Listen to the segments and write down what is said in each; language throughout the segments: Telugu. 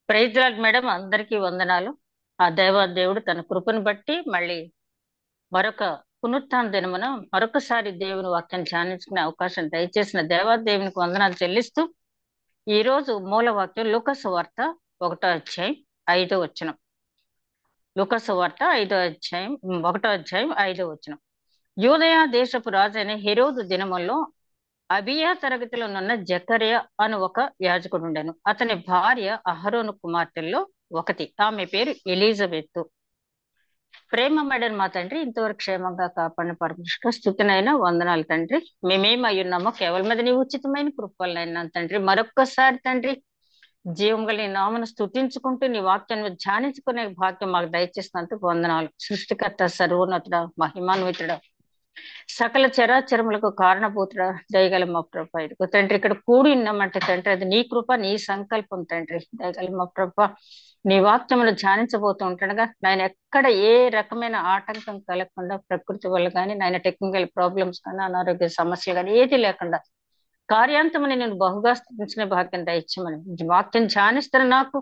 ప్రైజ్ లార్డ్ మేడం, అందరికీ వందనాలు. ఆ దేవుడు తన కృపను బట్టి మళ్ళీ మరొక పునరుత్థాన దినమున మరొకసారి దేవుని వాక్యం ధ్యానించుకునే అవకాశం దయచేసిన దేవునికి వందనాలు చెల్లిస్తూ, ఈ రోజు మూల వాక్యం లూకాసు వార్త 1వ అధ్యాయం 5వ వచనం. లూకాసు వార్త 5వ అధ్యాయం 1వ అధ్యాయం 5వ వచనం. యూదయ దేశపు రాజైన హెరోదు దినముల్లో అబియా తరగతిలో నున్న జకర్య అను ఒక యాజకుడు ఉండెను. అతని భార్య అహరోను కుమార్తెల్లో ఒకటి. ఆమె పేరు ఎలిజబెత్. ప్రేమమేడని మా తండ్రి, ఇంతవరకు క్షేమంగా కాపాడిన పరమేశ్వర స్తుతినైనా వందనాలు తండ్రి. మేమేమై ఉన్నామో కేవలం అది నీ ఉచితమైన కృపలైనా తండ్రి. మరొక్కసారి తండ్రి, జీవం గల నీ నామను స్తుతించుకుంటూ నీ వాక్యాన్ని ధ్యానించుకునే భాగ్యం మాకు దయచేసినందుకు వందనాలు. సృష్టికర్త, సర్వోన్నతుడ, మహిమాన్వితుడ, సకల చరాచరములకు కారణభూతుడ, దయగల మా ప్రభ. ఇదిగో తండ్రి, ఇక్కడ కూడి ఉన్నామంటే తండ్రి, అది నీ కృప, నీ సంకల్పం తండ్రి. దయగల మా ప్రభ, నీ వాక్యములు ధ్యానించబోతూ ఉంటుండగా నాయన ఎక్కడ ఏ రకమైన ఆటంకం కలగకుండా, ప్రకృతి వల్ల కానీ, నాయన టెక్నికల్ ప్రాబ్లమ్స్ కానీ, అనారోగ్య సమస్యలు కానీ ఏది లేకుండా కార్యాంతమని నేను బహుగా స్థించిన భాగ్యం దయచేయమని, ఈ వాక్యం ధ్యానిస్తున్న నాకు,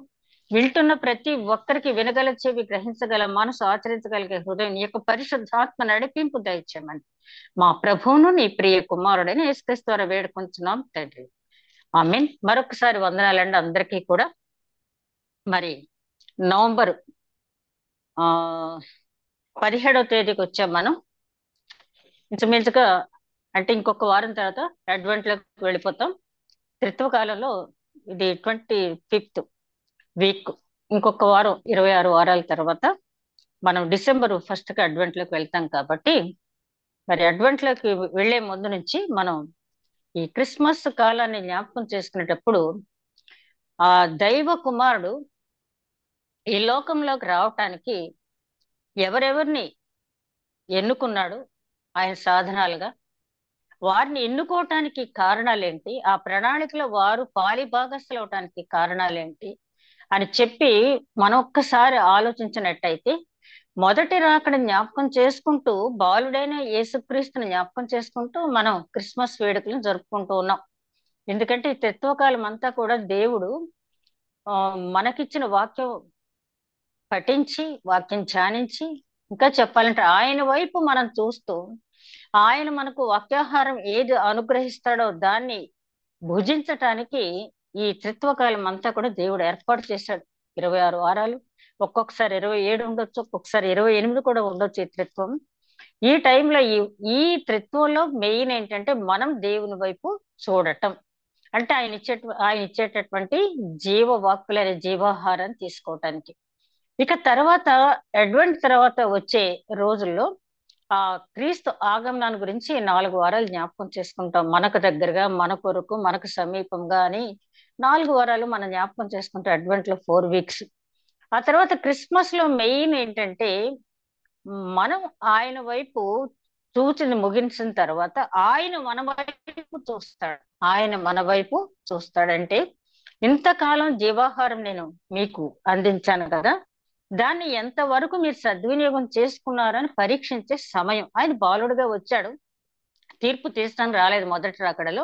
వింటున్న ప్రతి ఒక్కరికి వినగల చెవి, గ్రహించగల మనసు, ఆచరించగలిగే హృదయం, నీ యొక్క పరిశుద్ధాత్మ నడిపింపు దయచేయమని మా ప్రభువును నీ ప్రియ కుమారుడైన యేసుక్రీస్తు ద్వారా వేడుకొంచున్నాం తండ్రి. ఆమేన్. మరొకసారి వందనాలండి అందరికీ కూడా. మరి నవంబర్ 17వ తేదీకి వచ్చాం మనం. ఇంచుమించుగా అంటే ఇంకొక వారం తర్వాత అడ్వెంట్లోకి వెళ్ళిపోతాం. త్రిత్వ కాలంలో ఇది 25th వీక్. ఇంకొక వారం 26 వారాల తర్వాత మనం డిసెంబర్ 1st అడ్వెంట్లోకి వెళ్తాం. కాబట్టి మరి అడ్వెంట్లోకి వెళ్లే ముందు నుంచి మనం ఈ క్రిస్మస్ కాలాన్ని జ్ఞాపకం చేసుకునేటప్పుడు ఆ దైవ కుమారుడు ఈ లోకంలోకి రావటానికి ఎవరెవరిని ఎన్నుకున్నాడు ఆయన సాధనాలుగా, వారిని ఎన్నుకోవటానికి కారణాలేంటి, ఆ ప్రణాళికలో వారు పాలిభాగస్తులు అవటానికి కారణాలేంటి అని చెప్పి మనం ఒక్కసారి ఆలోచించినట్టయితే, మొదటి రాకడ జ్ఞాపకం చేసుకుంటూ, బాలుడైన యేసుక్రీస్తుని జ్ఞాపకం చేసుకుంటూ మనం క్రిస్మస్ వేడుకలను జరుపుకుంటూ ఉన్నాం. ఎందుకంటే ఈ తత్వకాలం అంతా కూడా దేవుడు మనకిచ్చిన వాక్యం పఠించి, వాక్యం ధ్యానించి, ఇంకా చెప్పాలంటే ఆయన వైపు మనం చూస్తూ, ఆయన మనకు వాక్యాహారం ఏది అనుగ్రహిస్తాడో దాన్ని భుజించటానికి ఈ త్రిత్వకాలం అంతా కూడా దేవుడు ఏర్పాటు చేశాడు. 26 వారాలు, ఒక్కొక్కసారి 27 ఉండొచ్చు, ఒక్కొక్కసారి 28 కూడా ఉండొచ్చు ఈ త్రిత్వం. ఈ టైంలో ఈ త్రిత్వంలో మెయిన్ ఏంటంటే మనం దేవుని వైపు చూడటం. అంటే ఆయన ఇచ్చేటటువంటి జీవ వాక్కులైన జీవాహారాన్ని తీసుకోవటానికి. ఇక తర్వాత అడ్వెంట్ తర్వాత వచ్చే రోజుల్లో ఆ క్రీస్తు ఆగమనాన్ని గురించి 4 వారాలు జ్ఞాపకం చేసుకుంటాం. మనకు దగ్గరగా, మన కొరకు, మనకు సమీపంగా అని 4 వారాలు మనం జ్ఞాపకం చేసుకుంటాం. అడ్వెంట్ లో 4 వీక్స్. ఆ తర్వాత క్రిస్మస్ లో మెయిన్ ఏంటంటే మనం ఆయన వైపు చూచింది ముగించిన తర్వాత ఆయన మన వైపు చూస్తాడు. ఆయన మన వైపు చూస్తాడంటే, ఇంతకాలం జీవాహారం నేను మీకు అందించాను కదా, దాన్ని ఎంతవరకు మీరు సద్వినియోగం చేసుకున్నారని పరీక్షించే సమయం. ఆయన బాలుడుగా వచ్చాడు, తీర్పు తీర్చడానికి రాలేదు మొదటి రాకడలో.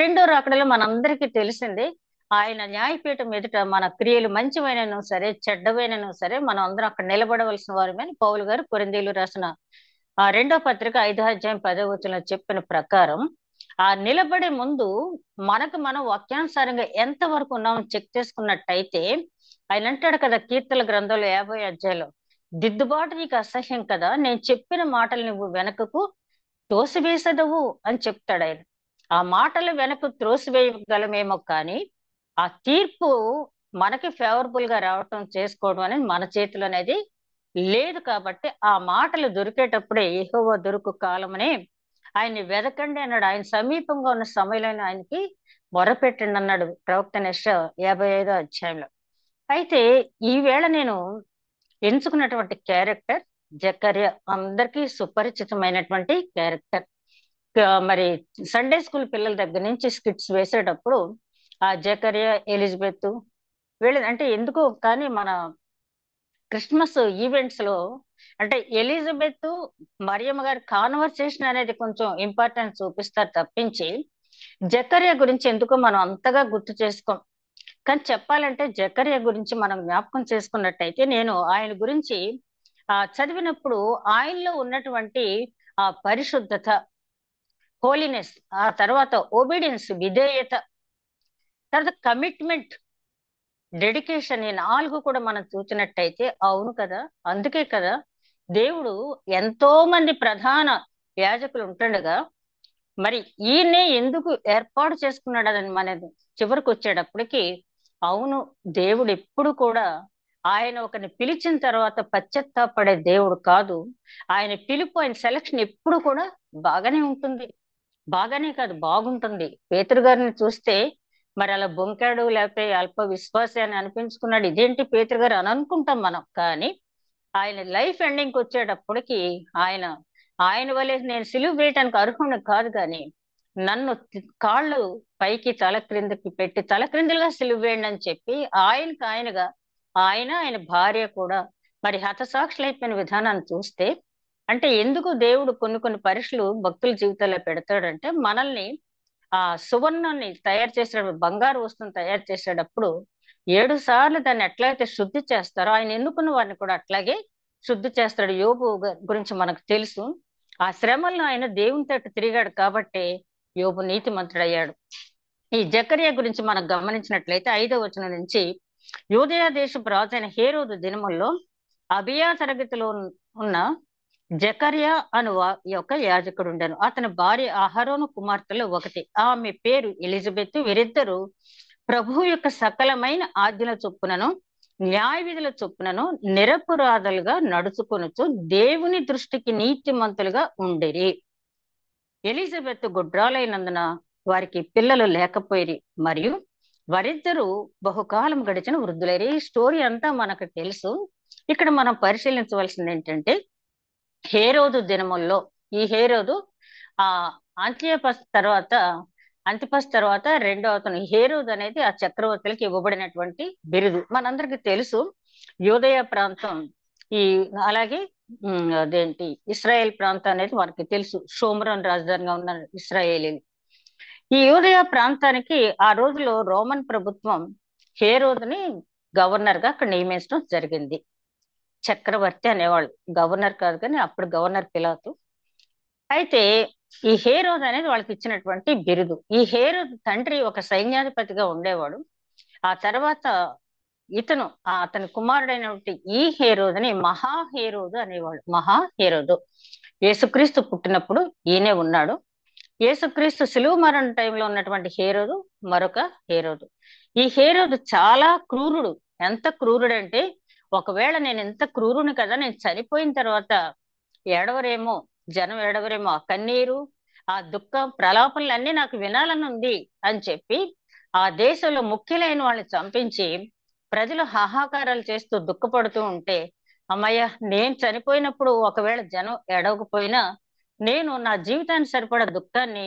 రెండో రాకడలో మనందరికీ తెలిసిందే, ఆయన న్యాయపీఠం ఎదుట మన క్రియలు మంచివైనను సరే, చెడ్డవైనను సరే, మనం అందరం అక్కడ నిలబడవలసిన వారమని పౌలు గారు కొరింథీయులు రాసిన 2వ పత్రిక 5వ అధ్యాయం 10వ వచనంలో చెప్పిన ప్రకారం, ఆ నిలబడే ముందు మనకు మనం వాక్యానుసారంగా ఎంత వరకు ఉన్నామో చెక్ చేసుకున్నట్టయితే, ఆయన అంటాడు కదా కీర్తన గ్రంథంలో 50వ అధ్యాయంలో, దిద్దుబాటు నీకు అసహ్యం కదా, నేను చెప్పిన మాటలు నువ్వు వెనకకు త్రోసివేసదవు అని చెప్తాడు ఆయన. ఆ మాటలు వెనక్కు త్రోసివేయగలమేమో కానీ ఆ తీర్పు మనకి ఫేవరబుల్ గా రావటం, చేసుకోవడం అనేది మన చేతిలో అనేది లేదు. కాబట్టి ఆ మాటలు దొరికేటప్పుడే యెహోవా దొరుకు కాలమని ఆయన్ని వెదకండి అన్నాడు. ఆయన సమీపంగా ఉన్న సమయంలో ఆయనకి మొరపెట్టండి అన్నాడు ప్రవక్త యెషయా 55వ అధ్యాయంలో. అయితే ఈవేళ నేను ఎంచుకున్నటువంటి క్యారెక్టర్ జకర్యా, అందరికీ సుపరిచితమైనటువంటి క్యారెక్టర్. మరి సండే స్కూల్ పిల్లల దగ్గర నుంచి స్కిట్స్ వేసేటప్పుడు ఆ జకర్యా, ఎలిజబెత్ వీళ్ళ అంటే ఎందుకో కానీ మన క్రిస్మస్ ఈవెంట్స్ లో అంటే ఎలిజబెత్ మరియమ్మ గారి కాన్వర్సేషన్ అనేది కొంచెం ఇంపార్టెన్స్ చూపిస్తారు తప్పించి, జకర్యా గురించి ఎందుకో మనం అంతగా గుర్తు చేసుకోం. కానీ చెప్పాలంటే జకర్యా గురించి మనం జ్ఞాపకం చేసుకున్నట్టయితే నేను ఆయన గురించి చదివినప్పుడు ఆయనలో ఉన్నటువంటి ఆ పరిశుద్ధత, హోలీనెస్, ఆ తర్వాత ఒబీడియన్స్, విధేయత, తర్వాత కమిట్మెంట్, డెడికేషన్, ఈ 4 కూడా మనం చూసినట్టయితే అవును కదా, అందుకే కదా దేవుడు ఎంతో మంది ప్రధాన యాజకులు ఉంటుండగా మరి ఈయన్నే ఎందుకు ఏర్పాటు చేసుకున్నాడని మనది చివరికి వచ్చేటప్పటికి అవును, దేవుడు ఎప్పుడు కూడా ఆయన ఒకరిని పిలిచిన తర్వాత పశ్చాత్తాపడే దేవుడు కాదు. ఆయన పిలుపు, ఆయన సెలక్షన్ ఎప్పుడు కూడా బాగానే ఉంటుంది. బాగానే కాదు, బాగుంటుంది. పేతురు గారిని చూస్తే మరి అలా బొంకాడు, లేకపోతే అల్ప విశ్వాసి అని అనిపించుకున్నాడు, ఇదేంటి పేతురు గారు అని అనుకుంటాం మనం. కానీ ఆయన లైఫ్ ఎండింగ్ వచ్చేటప్పటికి ఆయన ఆయన వలె నేను సిలువ వేయటానికి అర్హుని కాదు, కానీ నన్ను కాళ్ళు పైకి తల క్రిందకి పెట్టి తల క్రిందులుగా సిలువ వేయండి అని చెప్పి ఆయనగా ఆయన భార్య కూడా మరి హతసాక్షులైపోయిన విధానాన్ని చూస్తే, అంటే ఎందుకు దేవుడు కొన్ని కొన్ని పరీక్షలు భక్తుల జీవితాల్లో పెడతాడంటే మనల్ని ఆ సువర్ణాన్ని తయారు చేసేటప్పుడు, బంగారు వస్తువుని తయారు చేసేటప్పుడు 7 సార్లు దాన్ని ఎట్లయితే శుద్ధి చేస్తారో ఆయన ఎన్నుకున్న వారిని కూడా అట్లాగే శుద్ధి చేస్తాడు. యోబు గురించి మనకు తెలుసు. ఆ శ్రమలను ఆయన దేవుని తట్టు తిరిగాడు కాబట్టి యోబు నీతిమంతుడయ్యాడు. ఈ జకర్యా గురించి మనం గమనించినట్లయితే 5వ వచనం నుంచి, యూదయ దేశపు రాజైన హేరోదు దినముల్లో అబియా తరగతిలో ఉన్న జకర్యా అను యొక్క యాజకుడు ఉండెను. అతని భార్య అహరోను కుమార్తెలు ఒకటి, ఆమె పేరు ఎలిజబెత్. వీరిద్దరు ప్రభు యొక్క సకలమైన ఆజ్ఞల చొప్పునను న్యాయ విధుల చొప్పునను నిరపరాధులుగా నడుచుకొనుచు దేవుని దృష్టికి నీతిమంతులుగా ఉండిరి. ఎలిజబెత్ గుడ్రాలైనందున వారికి పిల్లలు లేకపోయిరి, మరియు వారిద్దరూ బహుకాలం గడిచిన వృద్ధులైరి. ఈ స్టోరీ అంతా మనకు తెలుసు. ఇక్కడ మనం పరిశీలించవలసింది ఏంటంటే, హేరోదు దినముల్లో ఈ హేరోదు ఆ అంతిపస్ తర్వాత రెండో అతను హేరోదు అనేది ఆ చక్రవర్తులకి ఇవ్వబడినటువంటి బిరుదు. మనందరికి తెలుసు. యూదయ ప్రాంతం ఈ అలాగే అదేంటి ఇస్రాయేల్ ప్రాంతం అనేది మనకి తెలుసు. షోమ్రోన్ రాజధానిగా ఉన్న ఇస్రాయేలీలు. ఈ యూదయ ప్రాంతానికి ఆ రోజులో రోమన్ ప్రభుత్వం హేరోదుని గవర్నర్ గా అక్కడ నియమించడం జరిగింది. చక్రవర్తి అనేవాళ్ళు, గవర్నర్ కాదు, కానీ అప్పుడు గవర్నర్ పిలాతు. అయితే ఈ హేరోద్ అనేది వాళ్ళకి ఇచ్చినటువంటి బిరుదు. ఈ హేరోద్ తండ్రి ఒక సైన్యాధిపతిగా ఉండేవాడు. ఆ తర్వాత అతని కుమారుడైనటువంటి ఈ హేరోదుని మహాహేరోదు అనేవాడు. మహాహేరోదు యేసుక్రీస్తు పుట్టినప్పుడు ఈయనే ఉన్నాడు. యేసుక్రీస్తు సిలువ మరణ టైంలో ఉన్నటువంటి హేరోదు మరొక హేరోదు. ఈ హేరోదు చాలా క్రూరుడు. ఎంత క్రూరుడంటే, ఒకవేళ నేను ఎంత క్రూరుని కదా, నేను చనిపోయిన తర్వాత జనం ఏడవరేమో, ఆ కన్నీరు, ఆ దుఃఖం, ప్రలాపనలన్నీ నాకు వినాలని ఉంది అని చెప్పి ఆ దేశంలో ముఖ్యులైన వాళ్ళని చంపించి ప్రజలు హాహాకారాలు చేస్తూ దుఃఖపడుతూ ఉంటే, అమ్మయ్య నేను చనిపోయినప్పుడు ఒకవేళ జనం ఏడవకపోయినా నేను నా జీవితానికి సరిపడా దుఃఖాన్ని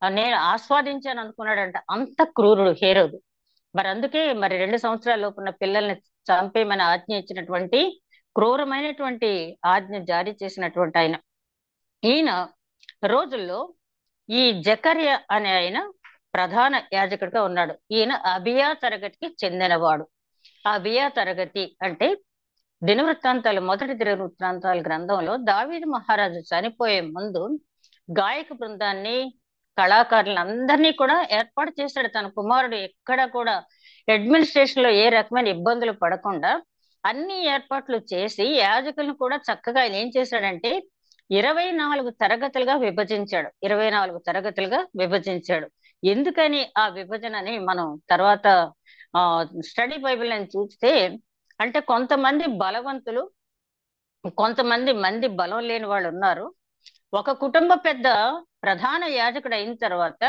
నేను ఆస్వాదించాను అనుకున్నాడంట. అంత క్రూరుడు హేరోదు. మరి అందుకే 2 సంవత్సరాల లోపున్న పిల్లల్ని చంపేయమని ఆజ్ఞ ఇచ్చినటువంటి, క్రూరమైనటువంటి ఆజ్ఞ జారీ చేసినటువంటి ఈయన రోజుల్లో ఈ జకర్యా అనే ఆయన ప్రధాన యాజకుడిగా ఉన్నాడు. ఈయన అబియా తరగతికి చెందినవాడు. అబియా తరగతి అంటే మొదటి దినవృత్తాంతాల గ్రంథంలో దావీదు మహారాజు చనిపోయే ముందు గాయక బృందాన్ని, కళాకారులను అందరినీ కూడా ఏర్పాటు చేశాడు. తన కుమారుడు ఎక్కడ కూడా అడ్మినిస్ట్రేషన్ లో ఏ రకమైన ఇబ్బందులు పడకుండా అన్ని ఏర్పాట్లు చేసి యాజకులను కూడా చక్కగా ఆయన ఏం చేశాడంటే 24 తరగతులుగా విభజించాడు. 24 తరగతులుగా విభజించాడు. ఎందుకని ఆ విభజనని మనం తర్వాత స్టడీ బైబిల్ అని చూస్తే, అంటే కొంతమంది బలవంతులు, కొంతమంది బలం లేని వాళ్ళు ఉన్నారు. ఒక కుటుంబ పెద్ద ప్రధాన యాజకుడు అయిన తర్వాత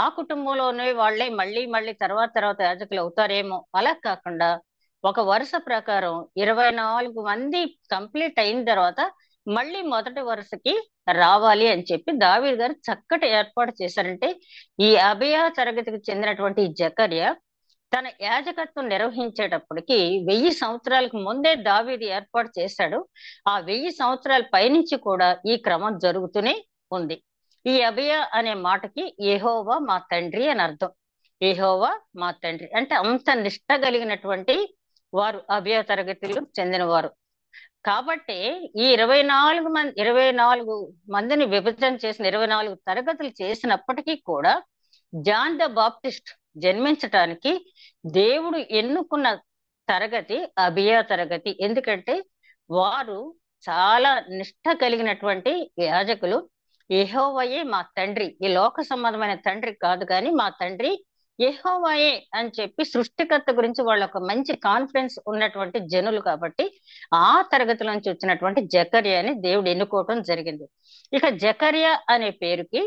ఆ కుటుంబంలోనే వాళ్ళే మళ్ళీ తర్వాత యాజకులు అవుతారేమో, అలా కాకుండా ఒక వరుస ప్రకారం 24 మంది కంప్లీట్ అయిన తర్వాత మళ్ళీ మొదటి వరుసకి రావాలి అని చెప్పి దావీదు గారు చక్కటి ఏర్పాటు చేశారంటే, ఈ అబియా తరగతికి చెందినటువంటి జకర్యా తన యాజకత్వం నిర్వహించేటప్పటికి 1000 సంవత్సరాలకు ముందే దావీదు ఏర్పాటు చేశాడు. ఆ 1000 సంవత్సరాల పైనుంచి కూడా ఈ క్రమం జరుగుతూనే ఉంది. ఈ అబియా అనే మాటకి యెహోవా మా తండ్రి అని అర్థం. యెహోవా మా తండ్రి. అంటే అంత నిష్ట కలిగినటువంటి వారు అబియా తరగతిలో చెందినవారు. కాబట్టి ఈ 24 మందిని విభజన చేసిన 24 తరగతులు చేసినప్పటికీ కూడా జాన్ ద బాప్టిస్ట్ జన్మించటానికి దేవుడు ఎన్నుకున్న తరగతి అబియా తరగతి. ఎందుకంటే వారు చాలా నిష్ఠ కలిగినటువంటి యాజకులు. యెహోవాయే మా తండ్రి, ఈ లోక సంబంధమైన తండ్రి కాదు కానీ మా తండ్రి యెహోవాయే అని చెప్పి సృష్టికర్త గురించి వాళ్ళ ఒక మంచి కాన్ఫిడెన్స్ ఉన్నటువంటి జనులు. కాబట్టి ఆ తరగతి నుంచి వచ్చినటువంటి జకర్యాని దేవుడు ఎన్నుకోవటం జరిగింది. ఇక జకర్యా అనే పేరుకి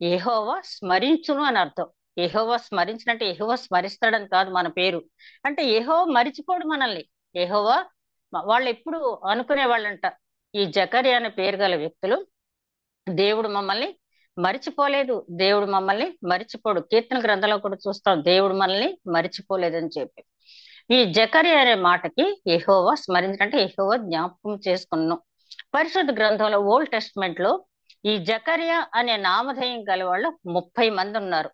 యెహోవా స్మరించును అని అర్థం. యెహోవా స్మరించినట్టే యెహోవా స్మరిస్తాడని కాదు మన పేరు. అంటే యెహోవా మరిచిపోడు మనల్ని. యెహోవా వాళ్ళు ఎప్పుడు అనుకునే వాళ్ళంట, ఈ జకర్యా అనే పేరు గల వ్యక్తులు, దేవుడు మమ్మల్ని మరిచిపోలేదు, దేవుడు మమ్మల్ని మరిచిపోడు. కీర్తన గ్రంథంలో కూడా చూస్తాం దేవుడు మనల్ని మరిచిపోలేదని చెప్పి. ఈ జకర్యా అనే మాటకి యెహోవా స్మరించడంటే యెహోవా జ్ఞాపకం చేసుకున్నాం. పరిశుద్ధ గ్రంథంలో ఓల్డ్ టెస్ట్మెంట్ లో ఈ జకర్యా అనే నామధేయం గల వాళ్ళు 30 మంది ఉన్నారు.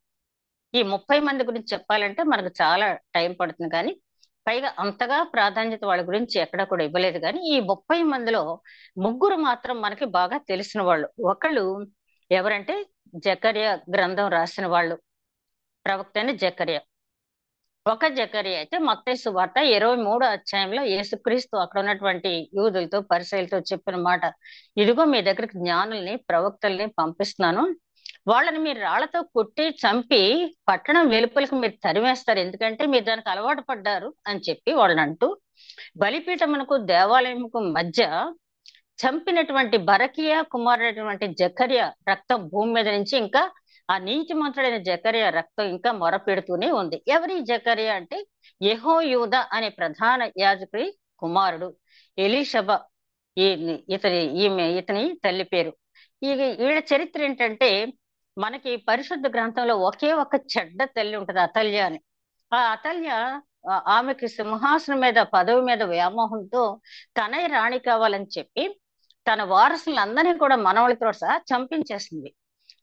ఈ 30 మంది గురించి చెప్పాలంటే మనకు చాలా టైం పడుతుంది, కానీ పైగా అంతగా ప్రాధాన్యత వాళ్ళ గురించి ఎక్కడా కూడా ఇవ్వలేదు. కానీ ఈ 30 మందిలో ముగ్గురు మాత్రం మనకి బాగా తెలిసిన వాళ్ళు. ఒకళ్ళు ఎవరంటే జకర్యా గ్రంథం రాసిన వాళ్ళు, ప్రవక్త అయిన జకర్యా. ఒక జకర్యా అయితే మత్తయి సువార్త 23వ అధ్యాయంలో యేసుక్రీస్తు అక్కడ ఉన్నటువంటి యూదులతో పరిసయ్యులతో చెప్పిన మాట, ఇదిగో మీ దగ్గరికి జ్ఞానుల్ని ప్రవక్తల్ని పంపిస్తున్నాను, వాళ్ళని మీరు రాళ్లతో కొట్టి చంపి పట్టణం వెలుపలకు మీరు తరిమేస్తారు, ఎందుకంటే మీరు దానికి అలవాటు పడ్డారు అని చెప్పి వాళ్ళని అంటూ, బలిపీఠమునకు దేవాలయముకు మధ్య చంపినటువంటి బరకియా కుమారుడైనటువంటి జకర్యా రక్తం భూమి మీద నుంచి ఇంకా ఆ నీతిమంతుడైన జకర్యా రక్తం ఇంకా మొరపెడుతూనే ఉంది. ఎవరి జకర్యా అంటే యెహోయూదా అనే ప్రధాన యాజకుడి కుమారుడు ఎలీషబ. ఇతని తల్లి పేరు. వీళ్ళ చరిత్ర ఏంటంటే, మనకి పరిశుద్ధ గ్రంథంలో ఒకే ఒక చెడ్డ తల్లి ఉంటది, అతల్య అని. ఆ అతల్య ఆమెకి సింహాసనం మీద పదవి మీద వ్యామోహంతో తనే రాణి కావాలని చెప్పి తన వారసులందరినీ కూడా మనవలతో సహా చంపించేసింది.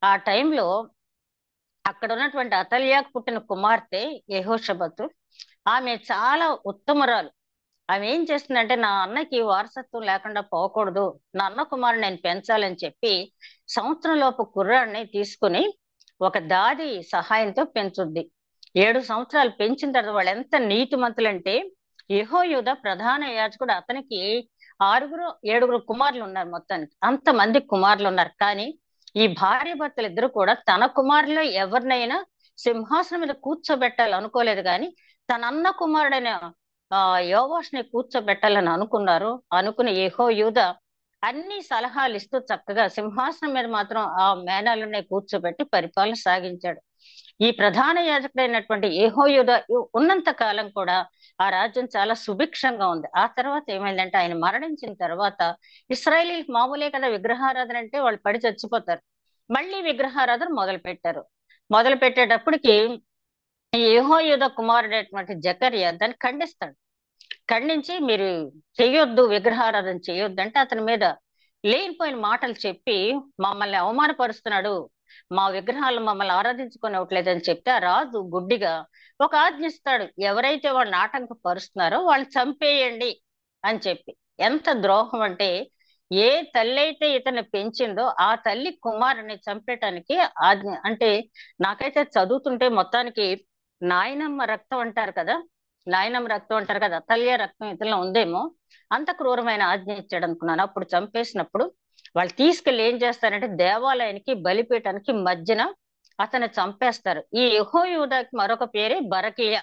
ఆ టైంలో అక్కడ ఉన్నటువంటి అతల్యాకు పుట్టిన కుమార్తె యెహోషబతు, ఆమె చాలా ఉత్తమురాలు. ఆమె ఏం చేస్తుందంటే, నా అన్నకి వారసత్వం లేకుండా పోకూడదు, నా అన్న కుమారుని నేను పెంచాలని చెప్పి సంవత్సరంలోపు కుర్రాడిని తీసుకుని ఒక దాది సహాయంతో పెంచుద్ది. 7 సంవత్సరాలు పెంచిన తర్వాత వాళ్ళు ఎంత నీతిమంతులంటే, యెహోయూదా ప్రధాన యాజకుడు, అతనికి 7 కుమారులు ఉన్నారు. మొత్తానికి అంతమంది కుమారులు ఉన్నారు. కానీ ఈ భార్య భర్తలు ఇద్దరు కూడా తన కుమారులో ఎవరినైనా సింహాసనం మీద కూర్చోబెట్టాలి అనుకోలేదు, కానీ తన అన్న కుమారుడైన యోవాషుని కూర్చోబెట్టాలని అనుకున్నారు. అనుకుని యెహోయూదా అన్ని సలహాలు ఇస్తూ చక్కగా సింహాసనం మీద మాత్రం ఆ మేనల్ని కూర్చోబెట్టి పరిపాలన సాగించాడు. ఈ ప్రధాన యాజకుడైనటువంటి యెహోయూదా ఉన్నంత కాలం కూడా ఆ రాజ్యం చాలా సుభిక్షంగా ఉంది. ఆ తర్వాత ఏమైందంటే, ఆయన మరణించిన తర్వాత ఇశ్రాయేలీలకు మామూలే కదా విగ్రహారాధన అంటే, వాళ్ళు పడి చచ్చిపోతారు. మళ్ళీ విగ్రహారాధన మొదలు పెట్టారు. మొదలు పెట్టేటప్పటికి యెహోయూదా కుమారుడైనటువంటి జకర్యా దాన్ని ఖండిస్తాడు. ఖండించి, మీరు చెయ్యొద్దు, విగ్రహారాధన చెయ్యొద్దు అంటే అతని మీద లేనిపోయిన మాటలు చెప్పి మమ్మల్ని అవమానపరుస్తున్నాడు, మా విగ్రహాలు మమ్మల్ని ఆరాధించుకునేవట్లేదని చెప్తే ఆ రాజు గుడ్డిగా ఒక ఆజ్ఞ ఇస్తాడు, ఎవరైతే వాళ్ళని ఆటంకపరుస్తున్నారో వాళ్ళని చంపేయండి అని చెప్పి. ఎంత ద్రోహం అంటే, ఏ తల్లి అయితే ఇతన్ని పెంచిందో ఆ తల్లి కుమారుని చంపేయటానికి ఆజ్ఞ. అంటే నాకైతే చదువుతుంటే మొత్తానికి నాయనమ్మ రక్తం అంటారు కదా, అతల్య రక్తం ఇతరులో ఉందేమో, అంత క్రూరమైన ఆజ్ఞ ఇచ్చాడు అనుకున్నాను. అప్పుడు చంపేసినప్పుడు వాళ్ళు తీసుకెళ్లి ఏం చేస్తారంటే, దేవాలయానికి బలిపీఠానికి మధ్యన అతన్ని చంపేస్తారు. ఈ యెహోయూదాకి మరొక పేరే బరకియా.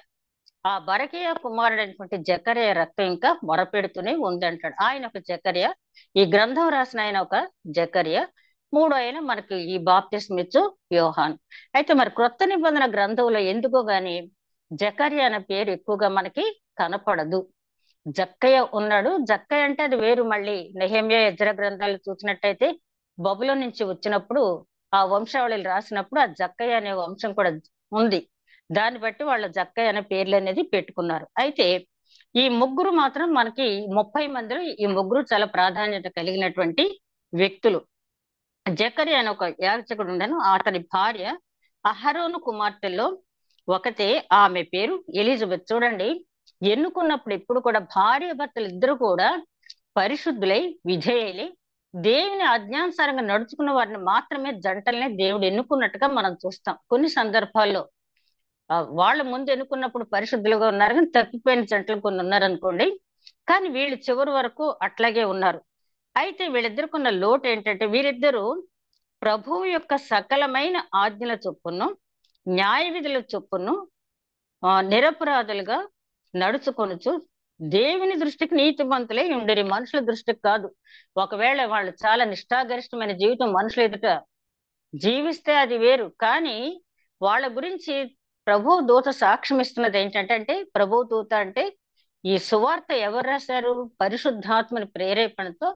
ఆ బరకియా కుమారుడైనటువంటి జకర్యా రక్తం ఇంకా మొరపెడుతూనే ఉందంటాడు. ఆయన ఒక జకర్యా, ఈ గ్రంథం రాసిన ఆయన ఒక జకర్యా. మూడో ఆయన మనకి ఈ బాప్తిస్మం ఇచ్చు యోహాన్. అయితే మరి క్రొత్త నిబంధన గ్రంథంలో ఎందుకో గాని జకర్యా అనే పేరు ఎక్కువగా మనకి కనపడదు. జక్కయ్య ఉన్నాడు. జక్కయ్య అంటే అది వేరు. మళ్ళీ నెహెమ్యా ఎజ్రా గ్రంథాలు చూసినట్టయితే బబులో నుంచి వచ్చినప్పుడు ఆ వంశావళిలు రాసినప్పుడు ఆ జక్కయ్య అనే వంశం కూడా ఉంది. దాన్ని బట్టి వాళ్ళ జక్కయ్య అనే పేర్లు అనేది పెట్టుకున్నారు. అయితే ఈ ముగ్గురు మాత్రం మనకి 30 మందిలో ఈ ముగ్గురు చాలా ప్రాధాన్యత కలిగినటువంటి వ్యక్తులు. జకర్యా అనే ఒక యాజకుడు ఉండను. అతని భార్య అహరోను కుమార్తెల్లో ఒకతే, ఆమె పేరు ఎలిజబెత్. చూడండి, ఎన్నుకున్నప్పుడు ఎప్పుడు కూడా భార్య భర్తలు ఇద్దరు కూడా పరిశుద్ధులై విధేయులై దేవుని ఆజ్ఞానుసారంగా నడుచుకున్న వారిని మాత్రమే జంటల్నే దేవుడు ఎన్నుకున్నట్టుగా మనం చూస్తాం. కొన్ని సందర్భాల్లో వాళ్ళ ముందు ఎన్నుకున్నప్పుడు పరిశుద్ధులుగా ఉన్నారు, కానీ తప్పిపోయిన జంటలు కొన్ని ఉన్నారనుకోండి. కానీ వీళ్ళు చివరి వరకు అట్లాగే ఉన్నారు. అయితే వీళ్ళిద్దరికున్న లోటు ఏంటంటే, వీరిద్దరూ ప్రభువు యొక్క సకలమైన ఆజ్ఞల చొప్పును న్యాయ విధుల చొప్పును నిరపరాధులుగా నడుచుకొనుచు దేవుని దృష్టికి నీతిమంతులై ఉండేది, మనుషుల దృష్టికి కాదు. ఒకవేళ వాళ్ళు చాలా నిష్ఠాగరిష్టమైన జీవితం మనుషులు ఎదుట జీవిస్తే అది వేరు, కానీ వాళ్ళ గురించి ప్రభు దూత సాక్ష్యం ఇస్తున్నది ఏంటంటే, ప్రభు దూత అంటే ఈ సువార్త ఎవరు రాశారు? పరిశుద్ధాత్మని ప్రేరేపణతో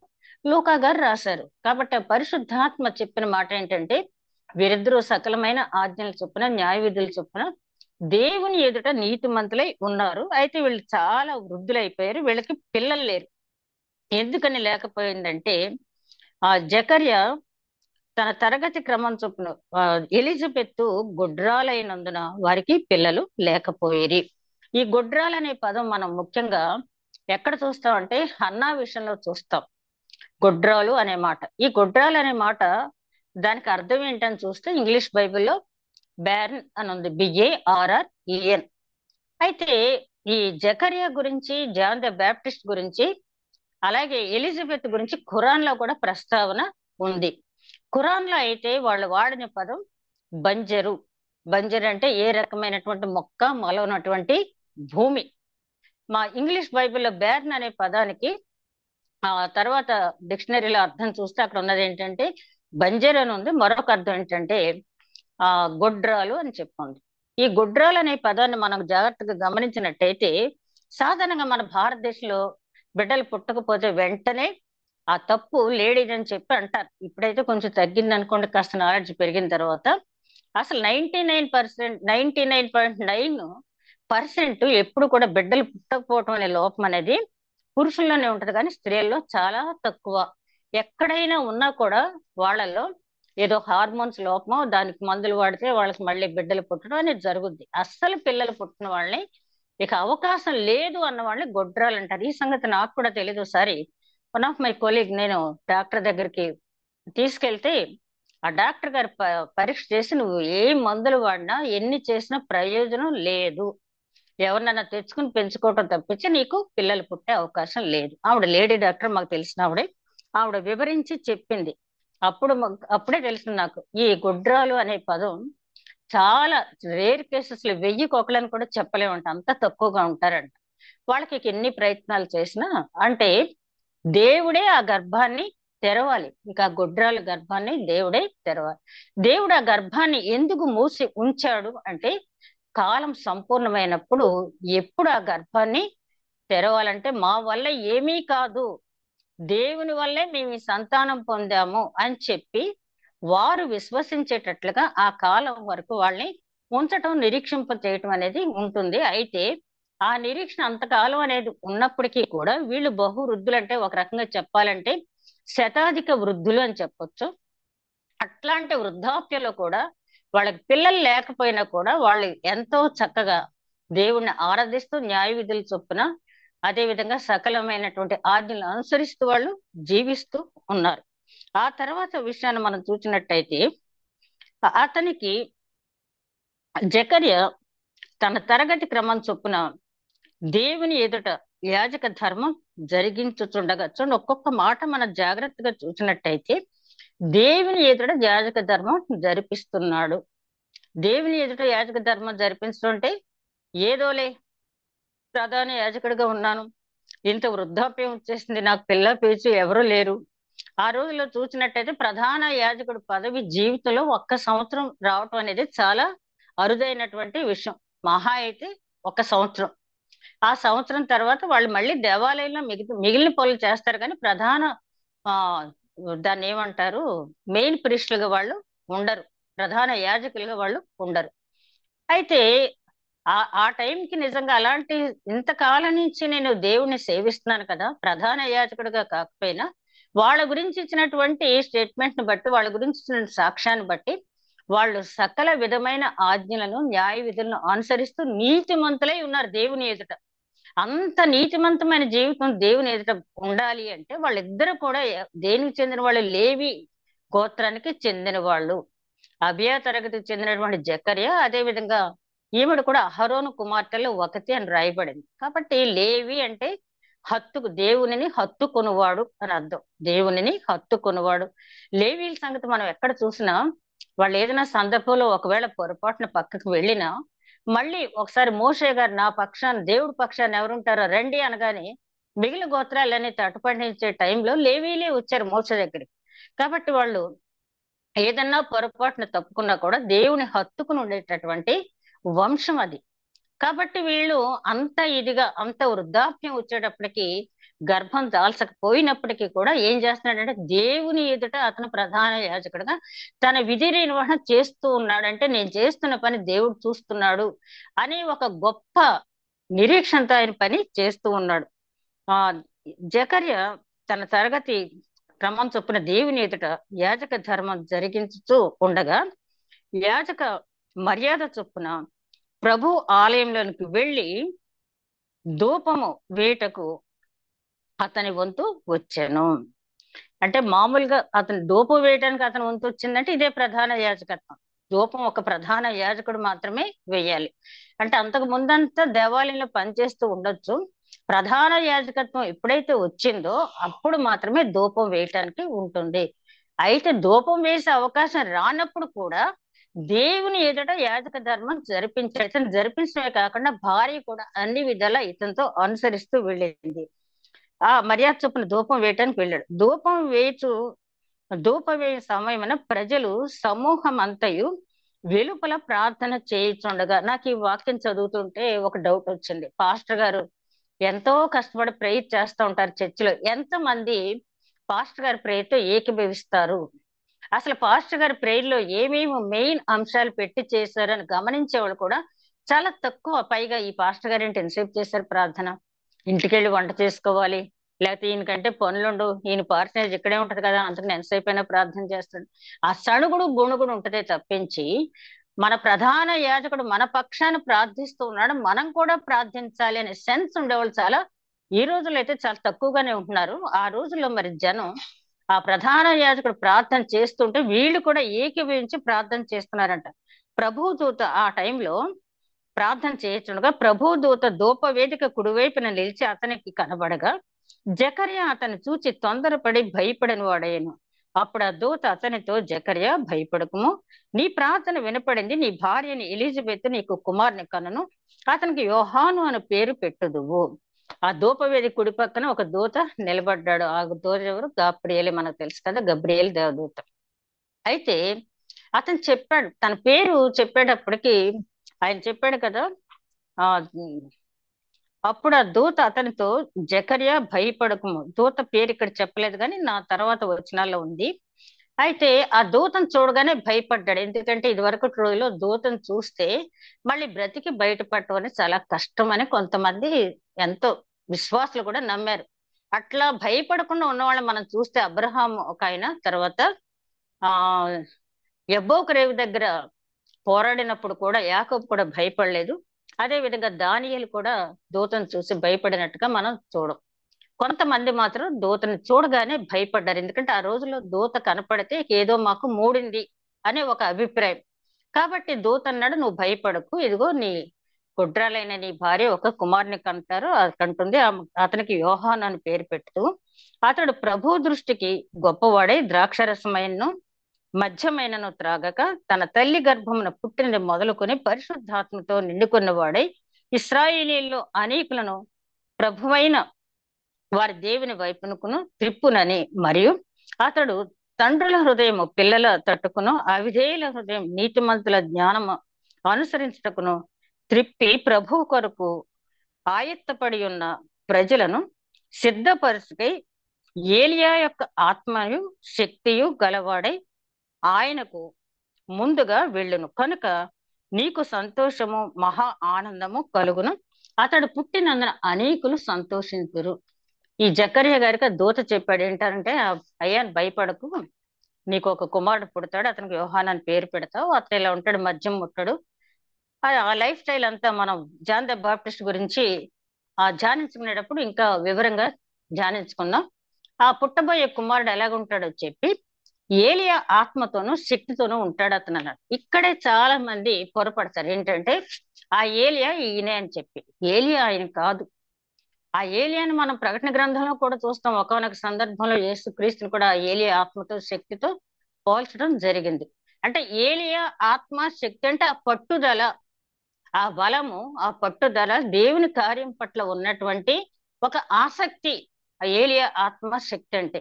లూకా గారు రాశారు. కాబట్టి ఆ పరిశుద్ధాత్మ చెప్పిన మాట ఏంటంటే, వీరిద్దరూ సకలమైన ఆజ్ఞల చొప్పున న్యాయ విధుల చొప్పున దేవుని ఎదుట నీతిమంతులై ఉన్నారు. అయితే వీళ్ళు చాలా వృద్ధులైపోయారు, వీళ్ళకి పిల్లలు లేరు. ఎందుకని లేకపోయిందంటే, ఆ జకర్యా తన తరగతి క్రమం చొప్పున ఎలిజబెత్ గొడ్రాలైనందున వారికి పిల్లలు లేకపోయేరి. ఈ గొడ్రాలనే పదం మనం ముఖ్యంగా ఎక్కడ చూస్తామంటే హన్నా విషయంలో చూస్తాం. గొడ్రాలు అనే మాట, ఈ గొడ్రాలు అనే మాట దానికి అర్థం ఏంటని చూస్తే ఇంగ్లీష్ బైబిల్లో బ్యారన్ అని ఉంది, BARREN. అయితే ఈ జకర్యా గురించి, జాన్ ద బ్యాప్టిస్ట్ గురించి, అలాగే ఎలిజబెత్ గురించి ఖురాన్ లో కూడా ప్రస్తావన ఉంది. ఖురాన్ లో అయితే వాళ్ళు వాడిన పదం బంజరు. బంజరు అంటే ఏ రకమైనటువంటి మొక్క మొలవనటువంటి భూమి. మా ఇంగ్లీష్ బైబిల్లో బ్యారన్ అనే పదానికి తర్వాత డిక్షనరీలో అర్థం చూస్తే అక్కడ ఉన్నది ఏంటంటే బంజర్ అని ఉంది. మరొక అర్థం ఏంటంటే గొడ్రాలు అని చెప్పండి. ఈ గొడ్రాలు అనే పదాన్ని మనం జాగ్రత్తగా గమనించినట్టయితే, సాధారణంగా మన భారతదేశంలో బిడ్డలు పుట్టకపోతే వెంటనే ఆ తప్పు లేడీది అని చెప్పి అంటారు. ఇప్పుడైతే కొంచెం తగ్గింది అనుకోండి, కాస్త నాలెడ్జ్ పెరిగిన తర్వాత. అసలు 99.9% ఎప్పుడు కూడా బిడ్డలు పుట్టకపోవటం అనే లోపం అనేది పురుషుల్లోనే ఉంటది, కానీ స్త్రీల్లో చాలా తక్కువ. ఎక్కడైనా ఉన్నా కూడా వాళ్ళల్లో ఏదో హార్మోన్స్ లోపమో, దానికి మందులు వాడితే వాళ్ళకి మళ్ళీ బిడ్డలు పుట్టడం అనేది జరుగుద్ది. అస్సలు పిల్లలు పుట్టిన వాళ్ళని, ఇక అవకాశం లేదు అన్న వాళ్ళని గొడ్రాలు అంటారు. ఈ సంగతి నాకు కూడా తెలియదు. ఒకసారి వన్ ఆఫ్ మై కొలీగ్ నేను డాక్టర్ దగ్గరికి తీసుకెళ్తే ఆ డాక్టర్ గారు పరీక్ష చేసి, నువ్వు ఏ మందులు వాడినా ఎన్ని చేసినా ప్రయోజనం లేదు, ఎవరినైనా తెచ్చుకుని పెంచుకోవటం తప్పించి నీకు పిల్లలు పుట్టే అవకాశం లేదు. ఆవిడ లేడీ డాక్టర్, మాకు తెలిసిన ఆవిడ వివరించి చెప్పింది. అప్పుడే తెలిసింది నాకు, ఈ గొడ్రాలు అనే పదం చాలా రేర్ కేసెస్ లో 1000 కూడా చెప్పలేమంట, అంత తక్కువగా ఉంటారంట. వాళ్ళకి ఎన్ని ప్రయత్నాలు చేసినా, అంటే దేవుడే ఆ గర్భాన్ని తెరవాలి. ఇంకా గొడ్రాల గర్భాన్ని దేవుడే తెరవాలి. దేవుడు ఆ గర్భాన్ని ఎందుకు మూసి ఉంచాడు అంటే, కాలం సంపూర్ణమైనప్పుడు ఎప్పుడు ఆ గర్భాన్ని తెరవాలంటే, మా వల్ల ఏమీ కాదు, దేవుని వల్లే మేము ఈ సంతానం పొందాము అని చెప్పి వారు విశ్వసించేటట్లుగా ఆ కాలం వరకు వాళ్ళని ఉంచటం, నిరీక్షింప చేయటం అనేది ఉంటుంది. అయితే ఆ నిరీక్షణ అంతకాలం అనేది ఉన్నప్పటికీ కూడా వీళ్ళు బహు వృద్ధులు, అంటే ఒక రకంగా చెప్పాలంటే శతాధిక వృద్ధులు అని చెప్పొచ్చు. అట్లాంటి వృద్ధాప్యలో కూడా వాళ్ళకి పిల్లలు లేకపోయినా కూడా వాళ్ళు ఎంతో చక్కగా దేవుణ్ణి ఆరాధిస్తూ న్యాయ విధుల చొప్పున, అదే విధంగా సకలమైనటువంటి ఆజ్ఞలను అనుసరిస్తూ వాళ్ళు జీవిస్తూ ఉన్నారు. ఆ తర్వాత విషయాన్ని మనం చూసినట్టయితే, అతనికి జకర్యా తన తరగతి క్రమం చొప్పున దేవుని ఎదుట యాజక ధర్మం జరిగించుచుండగా, చూడండి ఒక్కొక్క మాట మనం జాగ్రత్తగా చూసినట్టయితే, దేవుని ఎదుట యాజక ధర్మం జరిపిస్తున్నాడు. దేవుని ఎదుట యాజక ధర్మం జరిపించుంటే, ఏదోలే ప్రధాన యాజకుడిగా ఉన్నాను, ఇంత వృద్ధాప్యం వచ్చేసింది, నాకు పిల్ల పేచు ఎవరు లేరు. ఆ రోజుల్లో చూసినట్టయితే ప్రధాన యాజకుడు పదవి జీవితంలో 1 సంవత్సరం రావటం అనేది చాలా అరుదైనటువంటి విషయం. మహా అయితే 1 సంవత్సరం. ఆ సంవత్సరం తర్వాత వాళ్ళు మళ్ళీ దేవాలయంలో మిగిలిన పనులు చేస్తారు, కానీ ప్రధాన దాన్ని ఏమంటారు, మెయిన్ ప్రీస్టులుగా వాళ్ళు ఉండరు, ప్రధాన యాజకులుగా వాళ్ళు ఉండరు. అయితే ఆ టైంకి నిజంగా అలాంటి ఇంతకాలం నుంచి నేను దేవుణ్ణి సేవిస్తున్నాను కదా, ప్రధాన యాజకుడిగా కాకపోయినా వాళ్ళ గురించి ఇచ్చినటువంటి స్టేట్మెంట్ ని బట్టి, వాళ్ళ గురించి ఇచ్చిన సాక్ష్యాన్ని బట్టి వాళ్ళు సకల విధమైన ఆజ్ఞలను న్యాయ విధులను అనుసరిస్తూ నీతిమంతులై ఉన్నారు దేవుని ఎదుట. అంత నీతిమంతమైన జీవితం దేవుని ఎదుట ఉండాలి అంటే వాళ్ళిద్దరూ కూడా దేనికి చెందిన వాళ్ళు? లేవి గోత్రానికి చెందిన వాళ్ళు. అబియా తరగతికి చెందినటువంటి జకర్య, అదే విధంగా ఈవిడ కూడా అహరోను కుమార్తెలు ఒకటి అని రాయబడింది. కాబట్టి లేవి అంటే దేవునిని హత్తుకొనువాడు అని అర్థం. దేవునిని హత్తుకొనువాడు. లేవీల సంగతి మనం ఎక్కడ చూసినా వాళ్ళు ఏదైనా సందర్భంలో ఒకవేళ పొరపాటున పక్కకు వెళ్ళినా మళ్ళీ ఒకసారి మోషే గారు నా పక్షాన్ని, దేవుడి పక్షాన్ని ఎవరుంటారో రండి అనగానే మిగిలిన గోత్రాలన్నీ తటపడించే టైంలో లేవీలే వచ్చారు మోషే దగ్గరికి. కాబట్టి వాళ్ళు ఏదన్నా పొరపాటున తప్పుకున్నా కూడా దేవుని హత్తుకుని ఉండేటటువంటి వంశం అది. కాబట్టి వీళ్ళు అంత ఇదిగా, అంత వృద్ధాప్యం వచ్చేటప్పటికి, గర్భం దాల్చకపోయినప్పటికీ కూడా ఏం చేస్తున్నాడంటే దేవుని ఎదుట అతను ప్రధాన యాజకుడిగా తన విధి నిర్వహణ చేస్తూ ఉన్నాడంటే నేను చేస్తున్న పని దేవుడు చూస్తున్నాడు అని ఒక గొప్ప నిరీక్షణతో ఆయన పని చేస్తూ ఉన్నాడు. ఆ జకర్య తన తరగతి క్రమం చొప్పున దేవుని ఎదుట యాజక ధర్మం జరిగించుతూ ఉండగా యాజక మర్యాద చొప్పున ప్రభు ఆలయంలోనికి వెళ్ళి ధూపము వేటకు అతని వంతు వచ్చాను. అంటే మామూలుగా అతను ధూపం వేయడానికి అతని వంతు వచ్చిందంటే ఇదే ప్రధాన యాజకత్వం. ధూపం ఒక ప్రధాన యాజకుడు మాత్రమే వేయాలి. అంటే అంతకు ముందంతా దేవాలయంలో పనిచేస్తూ ఉండొచ్చు. ప్రధాన యాజకత్వం ఎప్పుడైతే వచ్చిందో అప్పుడు మాత్రమే ధూపం వేయటానికి ఉంటుంది. అయితే ధూపం వేసే అవకాశం రానప్పుడు కూడా దేవుని ఎదుట యాజక ధర్మం జరిపించాడు. ఇతను జరిపించడమే కాకుండా భార్య కూడా అన్ని విధాలా ఇతనితో అనుసరిస్తూ వెళ్ళింది. ఆ మర్యాద చొప్పున ధూపం వేయటానికి వెళ్ళాడు. ధూప వేయ సమయమున ప్రజలు సమూహం అంతయు వెలుపల ప్రార్థన చేయుచుండగా, నాకు ఈ వాక్యం చదువుతుంటే ఒక డౌట్ వచ్చింది. పాస్టర్ గారు ఎంతో కష్టపడి ప్రేయర్ చేస్తూ ఉంటారు చర్చిలో. ఎంతమంది పాస్టర్ గారి ప్రేయర్తో ఏకీభవిస్తారు? అసలు పాస్టర్ గారి ప్రేయర్ లో ఏమేమి మెయిన్ అంశాలు పెట్టి చేశారని గమనించేవాళ్ళు కూడా చాలా తక్కువ. పైగా ఈ పాస్టర్ గారు ఏంటి ఎంతసేపు చేశారు ప్రార్థన? ఇంటికెళ్ళి వంట చేసుకోవాలి, లేకపోతే ఈయనకంటే పనులుండు, ఈయన పార్సనేజ్ ఇక్కడే ఉంటది కదా, అందుకని ఎంతసేపు అయినా ప్రార్థన చేస్తాడు. ఆ సణుగుడు గొణుగుడు ఉంటదే తప్పించి మన ప్రధాన యాజకుడు మన పక్షాన ప్రార్థిస్తూ ఉన్నాడు, మనం కూడా ప్రార్థించాలి అనే సెన్స్ ఉండేవాళ్ళు చాలా ఈ రోజుల్లో అయితే చాలా తక్కువగానే ఉంటున్నారు. ఆ రోజుల్లో మరి జనం ఆ ప్రధాన యాజకుడు ప్రార్థన చేస్తుంటే వీళ్ళు కూడా ఏకీభవించి ప్రార్థన చేస్తున్నారంట. ప్రభు దూత ఆ టైంలో ప్రార్థన చేస్తుండగా ప్రభు దూత ధూప వేదిక కుడివైపున నిలిచి అతనికి కనబడగా జకర్య అతను చూచి తొందరపడి భయపడిన వాడయ్యను. అప్పుడు ఆ దూత అతనితో, జకర్య భయపడకుము, నీ ప్రార్థన వినపడింది, నీ భార్యని ఎలిజబెత్ నీకు కుమారుని కనును, అతనికి యోహాను అని పేరు పెట్టుదువు. ఆ ధూపవేది కుడి పక్కన ఒక దూత నిలబడ్డాడు. ఆ దూత ఎవరు? గాబ్రియేలే, మనకు తెలుసు కదా, గబ్రియేల్ దేవదూత. అయితే అతను చెప్పాడు, తన పేరు చెప్పేటప్పటికి ఆయన చెప్పాడు కదా. ఆ అప్పుడు ఆ దూత అతనితో, జకర్య భయపడకుము. దూత పేరు ఇక్కడ చెప్పలేదు కానీ నా తర్వాత వచనాల్లో ఉంది. అయితే ఆ దూతను చూడగానే భయపడ్డాడు. ఎందుకంటే ఇది వరకు రోజులో దూతను చూస్తే మళ్ళీ బ్రతికి బయటపడటం అనేది చాలా కష్టం అని కొంతమంది ఎంతో విశ్వాసులు కూడా నమ్మారు. అట్లా భయపడకుండా ఉన్న వాళ్ళని మనం చూస్తే అబ్రహాం ఒక ఆయన, తర్వాత ఆ యబ్బోకు రేవు దగ్గర పోరాడినప్పుడు కూడా యాకోబు కూడా భయపడలేదు. అదే విధంగా దానియేలు కూడా దూతను చూసి భయపడినట్టుగా మనం చూడం. కొంతమంది మాత్రం దూతను చూడగానే భయపడ్డారు. ఎందుకంటే ఆ రోజుల్లో దూత కనపడితే ఏదో మాకు మూడింది అనే ఒక అభిప్రాయం. కాబట్టి దూత అన్నాడు, నువ్వు భయపడకు, ఇదిగో నీ కుడ్రాలైన నీ భార్య ఒక కుమారుని కంటుంది, అతనికి యోహాను అని పేరు పెడుతూ, అతడు ప్రభు దృష్టికి గొప్పవాడై ద్రాక్షరసమైనను మధ్యమైనను త్రాగక తన తల్లి గర్భమున పుట్టినది మొదలుకొని పరిశుద్ధాత్మతో నిండుకున్నవాడై ఇశ్రాయేలీయుల్లో అనేకులను ప్రభువైన వారి దేవుని వైపునకును త్రిప్పునని, మరియు అతడు తండ్రుల హృదయము పిల్లల తట్టుకును అవిధేయుల హృదయం నీతిమంతుల జ్ఞానము అనుసరించుటకును త్రిప్పి ప్రభు కొరకు ఆయత్తపడి ఉన్న ప్రజలను సిద్ధపరచుకై ఏలియా యొక్క ఆత్మయు శక్తియు గలవాడై ఆయనకు ముందుగా వెళ్ళును కనుక నీకు సంతోషము మహా ఆనందము కలుగును, అతడు పుట్టినందున అనేకులు సంతోషించురు. ఈ జకర్య గారికి దూత చెప్పాడు ఏంటంటే, అయ్యా భయపడకు, నీకు ఒక కుమారుడు పుడతాడు, అతనికి యోహాన్ అని పేరు పెడతావు, అతను ఇలా ఉంటాడు, మద్యం ముట్టడు. ఆ లైఫ్ స్టైల్ అంతా మనం జాన్ ద బాప్టిస్ట్ గురించి ధ్యానించుకునేటప్పుడు ఇంకా వివరంగా ధ్యానించుకుందాం. ఆ పుట్టబోయే కుమారుడు ఎలాగుంటాడో చెప్పి ఏలియా ఆత్మతోనూ శక్తితోనూ ఉంటాడు అతను అన్నాడు. ఇక్కడే చాలా మంది పొరపడతారు. ఏంటంటే ఆ ఏలియా ఈయనే అని చెప్పి. ఏలియా ఆయన కాదు. ఆ ఏలియాని మనం ప్రకటన గ్రంథంలో కూడా చూస్తాం. ఒకానొక సందర్భంలో యేసుక్రీస్తుని కూడా ఏలియా ఆత్మతో శక్తితో పోల్చడం జరిగింది. అంటే ఏలియా ఆత్మ శక్తి అంటే ఆ పట్టుదల, ఆ బలము, ఆ పట్టుదల, దేవుని కార్యం పట్ల ఉన్నటువంటి ఒక ఆసక్తి ఆ ఏలియా ఆత్మ శక్తి అంటే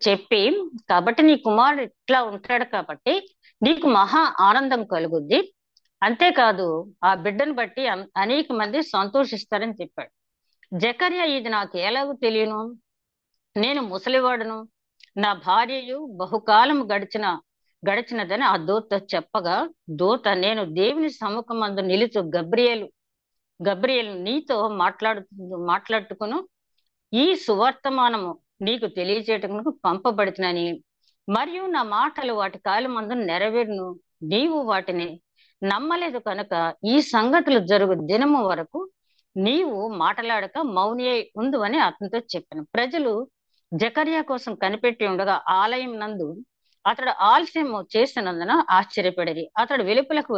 చెప్పి, కాబట్టి నీ కుమారుడు ఇట్లా ఉంటాడు కాబట్టి నీకు మహా ఆనందం కలుగుద్ది. అంతేకాదు ఆ బిడ్డను బట్టి అనేక మంది సంతోషిస్తారని చెప్పాడు. జకర్యా ఇది నాకు ఎలాగో తెలియను, నేను ముసలివాడును, నా భార్యయు బహుకాలం గడిచినదని ఆ దూత చెప్పగా, దూత నేను దేవుని సముఖమందు నిలుచు గబ్రియేలు నీతో మాట్లాడుకును ఈ సువర్తమానము నీకు తెలియచేయటకు పంపబడుతునని, మరియు నా మాటలు వాటి కాలమందు నెరవేరును, నీవు వాటిని నమ్మలేదు కనుక ఈ సంగతులు జరుగు దినము వరకు నీవు మాటలాడక మౌని అయి ఉండు అని అతనితో చెప్పాను. ప్రజలు జకర్యా కోసం కనిపెట్టి ఉండగా ఆలయం నందు అతడు ఆలస్యం చేసినందున ఆశ్చర్యపడేది. అతడు వెలుపలకు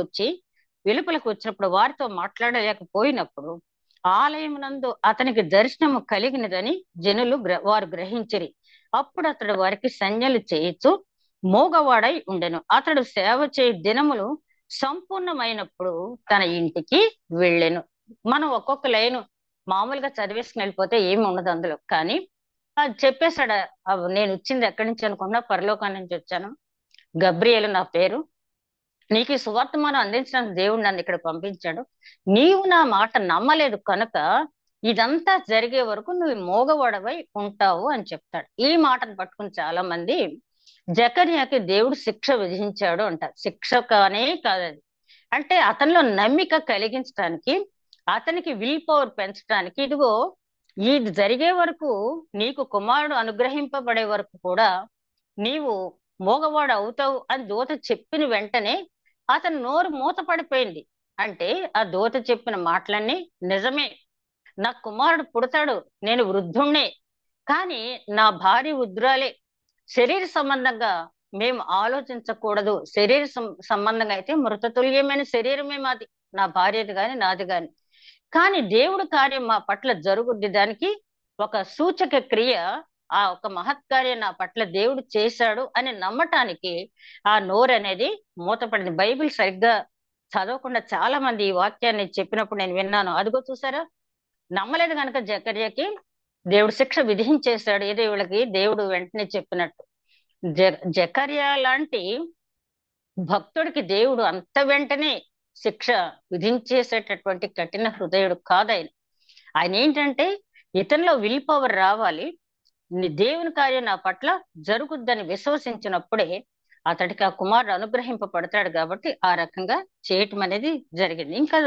వచ్చినప్పుడు వారితో మాట్లాడలేకపోయినప్పుడు ఆలయం నందు అతనికి దర్శనము కలిగినదని వారు గ్రహించిరి. అప్పుడు అతడు వారికి సంజ్ఞలు చేయిచు మోగవాడై ఉండెను. అతడు సేవ చేయి దినములు సంపూర్ణమైనప్పుడు తన ఇంటికి వెళ్ళెను. మనం ఒక్కొక్క లైన్ మామూలుగా చదివేసుకుని వెళ్ళిపోతే ఏమి ఉండదు అందులో. కానీ అది చెప్పేశాడు. నేను వచ్చింది ఎక్కడి నుంచి అనుకున్నా, పరలోకం నుంచి వచ్చాను, గబ్రియేలు నా పేరు, నీకు ఈ సువార్తమానం అందించడానికి దేవుడు నన్ను ఇక్కడ పంపించాడు, నీవు నా మాట నమ్మలేదు కనుక ఇదంతా జరిగే వరకు నువ్వు మోగవాడవై ఉంటావు అని చెప్తాడు. ఈ మాటను పట్టుకుని చాలా మంది జకర్యాకి దేవుడు శిక్ష విధించాడు అంటారు. శిక్ష కానే కాదది. అంటే అతనిలో నమ్మిక కలిగించడానికి, అతనికి విల్ పవర్ పెంచడానికి, ఇదిగో ఇది జరిగే వరకు, నీకు కుమారుడు అనుగ్రహింపబడే వరకు కూడా నీవు మోగవాడు అవుతావు అని దూత చెప్పిన వెంటనే అతని నోరు మూత పడిపోయింది. అంటే ఆ దూత చెప్పిన మాటలన్నీ నిజమే. నా కుమారుడు పుడతాడు, నేను వృద్ధుణ్ణే, కానీ నా భార్య వృద్ధురాలే. శరీర సంబంధంగా మేము ఆలోచించకూడదు. శరీర సంబంధంగా అయితే మృతతుల్యమైన శరీరమే మాది, నా భార్యది గాని నాది గాని. కానీ దేవుడి కార్యం మా పట్ల జరుగుద్ది. దానికి ఒక సూచక క్రియ, ఆ ఒక మహత్కార్యం నా పట్ల దేవుడు చేశాడు అని నమ్మటానికి ఆ నోరు అనేది మూతపడింది. బైబిల్ సరిగ్గా చదవకుండా చాలా మంది ఈ వాక్యాన్ని చెప్పినప్పుడు నేను విన్నాను. అదిగో చూసారా, నమ్మలేదు కనుక జకర్యాకి దేవుడు శిక్ష విధించేశాడు. ఏదో వీళ్ళకి దేవుడు వెంటనే చెప్పినట్టు. జకర్యా లాంటి భక్తుడికి దేవుడు అంత వెంటనే శిక్ష విధించేసేటటువంటి కఠిన హృదయుడు కాదాయన. ఆయన ఏంటంటే ఇతనిలో విల్ పవర్ రావాలి, దేవుని కార్యం నా పట్ల జరుగుద్దని విశ్వసించినప్పుడే అతడికి ఆ కుమారుడు అనుగ్రహింపబడతాడు. కాబట్టి ఆ రకంగా చేయటం అనేది జరిగింది. ఇంకా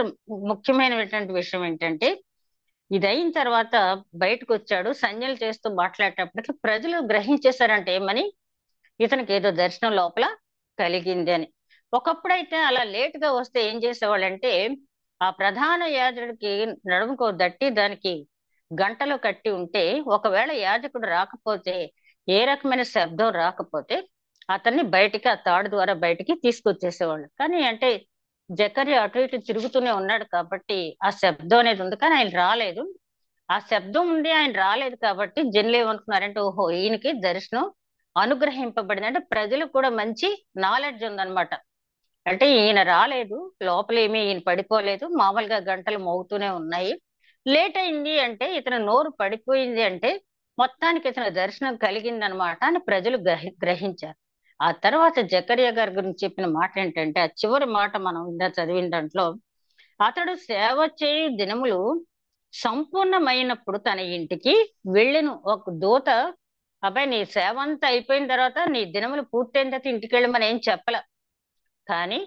ముఖ్యమైనటువంటి విషయం ఏంటంటే, ఇది అయిన తర్వాత బయటకు వచ్చాడు, సంజ్ఞలు చేస్తూ మాట్లాడేటప్పటికి ప్రజలు గ్రహించేశారంటే ఏమని, ఇతనికి ఏదో దర్శనం లోపల కలిగింది అని. ఒకప్పుడైతే అలా లేట్ గా వస్తే ఏం చేసేవాళ్ళంటే, ఆ ప్రధాన యాజకుడికి నడుముకో దట్టి దానికి గంటలో కట్టి ఉంటే, ఒకవేళ యాజకుడు రాకపోతే, ఏ రకమైన శబ్దం రాకపోతే అతన్ని బయటికి ఆ తాడు ద్వారా బయటికి తీసుకొచ్చేసేవాళ్ళు. కానీ అంటే జకర్యా అటు ఇటు తిరుగుతూనే ఉన్నాడు కాబట్టి ఆ శబ్దం అనేది ఉంది, కానీ ఆయన రాలేదు. ఆ శబ్దం ఉంది, ఆయన రాలేదు కాబట్టి జనులు ఏమనుకున్నారంటే, ఓహో ఈయనకి దర్శనం అనుగ్రహింపబడింది. అంటే ప్రజలకు కూడా మంచి నాలెడ్జ్ ఉందన్నమాట. అంటే ఈయన రాలేదు, లోపలేమీ ఈయన పడిపోలేదు, మామూలుగా గంటలు మోగుతూనే ఉన్నాయి. లేట్ అయింది అంటే, ఇతను నోరు పడిపోయింది అంటే మొత్తానికి ఇతను దర్శనం కలిగింది అనమాట అని ప్రజలు గ్రహించారు. ఆ తర్వాత జకర్యా గారి గురించి చెప్పిన మాట ఏంటంటే, ఆ చివరి మాట మనం ఇందా చదివిన దాంట్లో, అతడు సేవ చేయు దినములు సంపూర్ణమైనప్పుడు తన ఇంటికి వెళ్ళెను. ఒక దూత, అబ్బాయి నీ సేవ అంతా అయిపోయిన తర్వాత, నీ దినములు పూర్తయిన తర్వాత ఇంటికి వెళ్ళమని ఏం చెప్పల. కానీ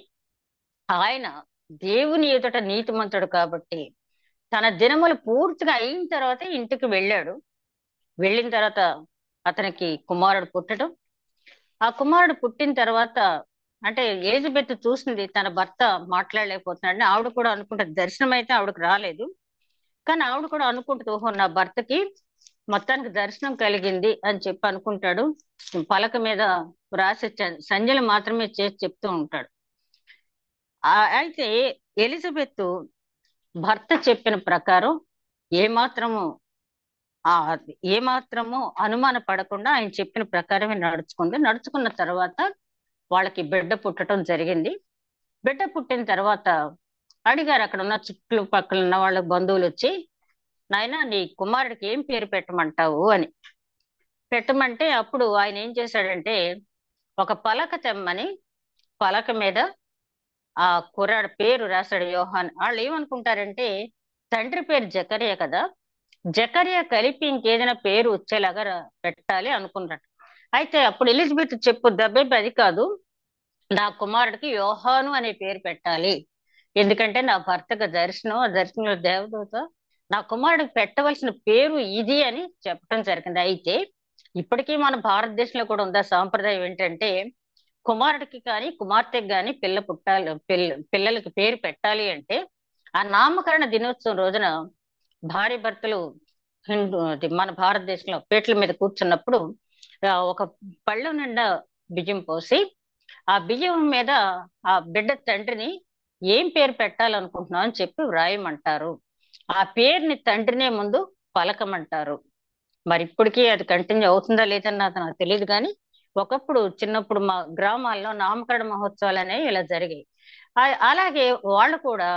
ఆయన దేవుని ఎదుట నీతిమంతుడు కాబట్టి తన దినములు పూర్తిగా అయిన తర్వాత ఇంటికి వెళ్ళాడు. వెళ్ళిన తర్వాత అతనికి కుమారుడు పుట్టడం, ఆ కుమారుడు పుట్టిన తర్వాత అంటే ఎలిజబెత్ చూసింది తన భర్త మాట్లాడలేకపోతున్నాడని. ఆవిడ కూడా అనుకుంటుంది, దర్శనం అయితే ఆవిడకు రాలేదు, కానీ ఆవిడ కూడా అనుకుంటుంది, ఓహో నా భర్తకి మొత్తానికి దర్శనం కలిగింది అని చెప్పి అనుకుంటాడు. పలక మీద రాసి సంజ్ఞలు మాత్రమే చేసి చెప్తూ ఉంటాడు. అయితే ఎలిజబెత్ భర్త చెప్పిన ప్రకారం ఏమాత్రము ఆ ఏమాత్రము అనుమాన పడకుండా ఆయన చెప్పిన ప్రకారమే నడుచుకుంది. నడుచుకున్న తర్వాత వాళ్ళకి బిడ్డ పుట్టడం జరిగింది. బిడ్డ పుట్టిన తర్వాత అడిగారు అక్కడ ఉన్న చుట్టుపక్కల ఉన్న వాళ్ళ బంధువులు వచ్చి, నాయనా నీ కుమారుడికి ఏం పేరు పెట్టమంటావు అని. పెట్టమంటే అప్పుడు ఆయన ఏం చేశాడంటే ఒక పలక తెమ్మని పలక మీద ఆ కుర్రాడి పేరు రాశాడు, యోహాన్. వాళ్ళు ఏమనుకుంటారంటే తండ్రి పేరు జకరియా కదా, జకరియా కలిపి ఇంకేదైనా పేరు వచ్చేలాగా పెట్టాలి అనుకున్నాడు. అయితే అప్పుడు ఎలిజబెత్ చెప్పు దబ్బేబి అది కాదు, నా కుమారుడికి యోహాను అనే పేరు పెట్టాలి, ఎందుకంటే నా భర్తకు దర్శనం, ఆ దర్శనంలో దేవదూత నా కుమారుడికి పెట్టవలసిన పేరు ఇది అని చెప్పడం జరిగింది. అయితే ఇప్పటికీ మన భారతదేశంలో కూడా ఉంది ఆ సాంప్రదాయం ఏంటంటే కుమారుడికి కానీ కుమార్తెకి కానీ పిల్ల పుట్టాలి, పిల్లలకి పేరు పెట్టాలి అంటే ఆ నామకరణ దినోత్సవం రోజున భార్య భర్తలు మన భారతదేశంలో పీటల మీద కూర్చున్నప్పుడు ఒక పళ్ళె నిండా బియ్యం పోసి ఆ బియ్యం మీద ఆ బిడ్డ తండ్రిని ఏం పేరు పెట్టాలనుకుంటున్నావు అని చెప్పి వ్రాయమంటారు. ఆ పేరుని తండ్రినే ముందు పలకమంటారు. మరి ఇప్పటికీ అది కంటిన్యూ అవుతుందా లేదని నాకు తెలియదు, కానీ ఒకప్పుడు చిన్నప్పుడు మా గ్రామాల్లో నామకరణ మహోత్సవాలు అనేవి ఇలా జరిగాయి. అలాగే వాళ్ళు కూడా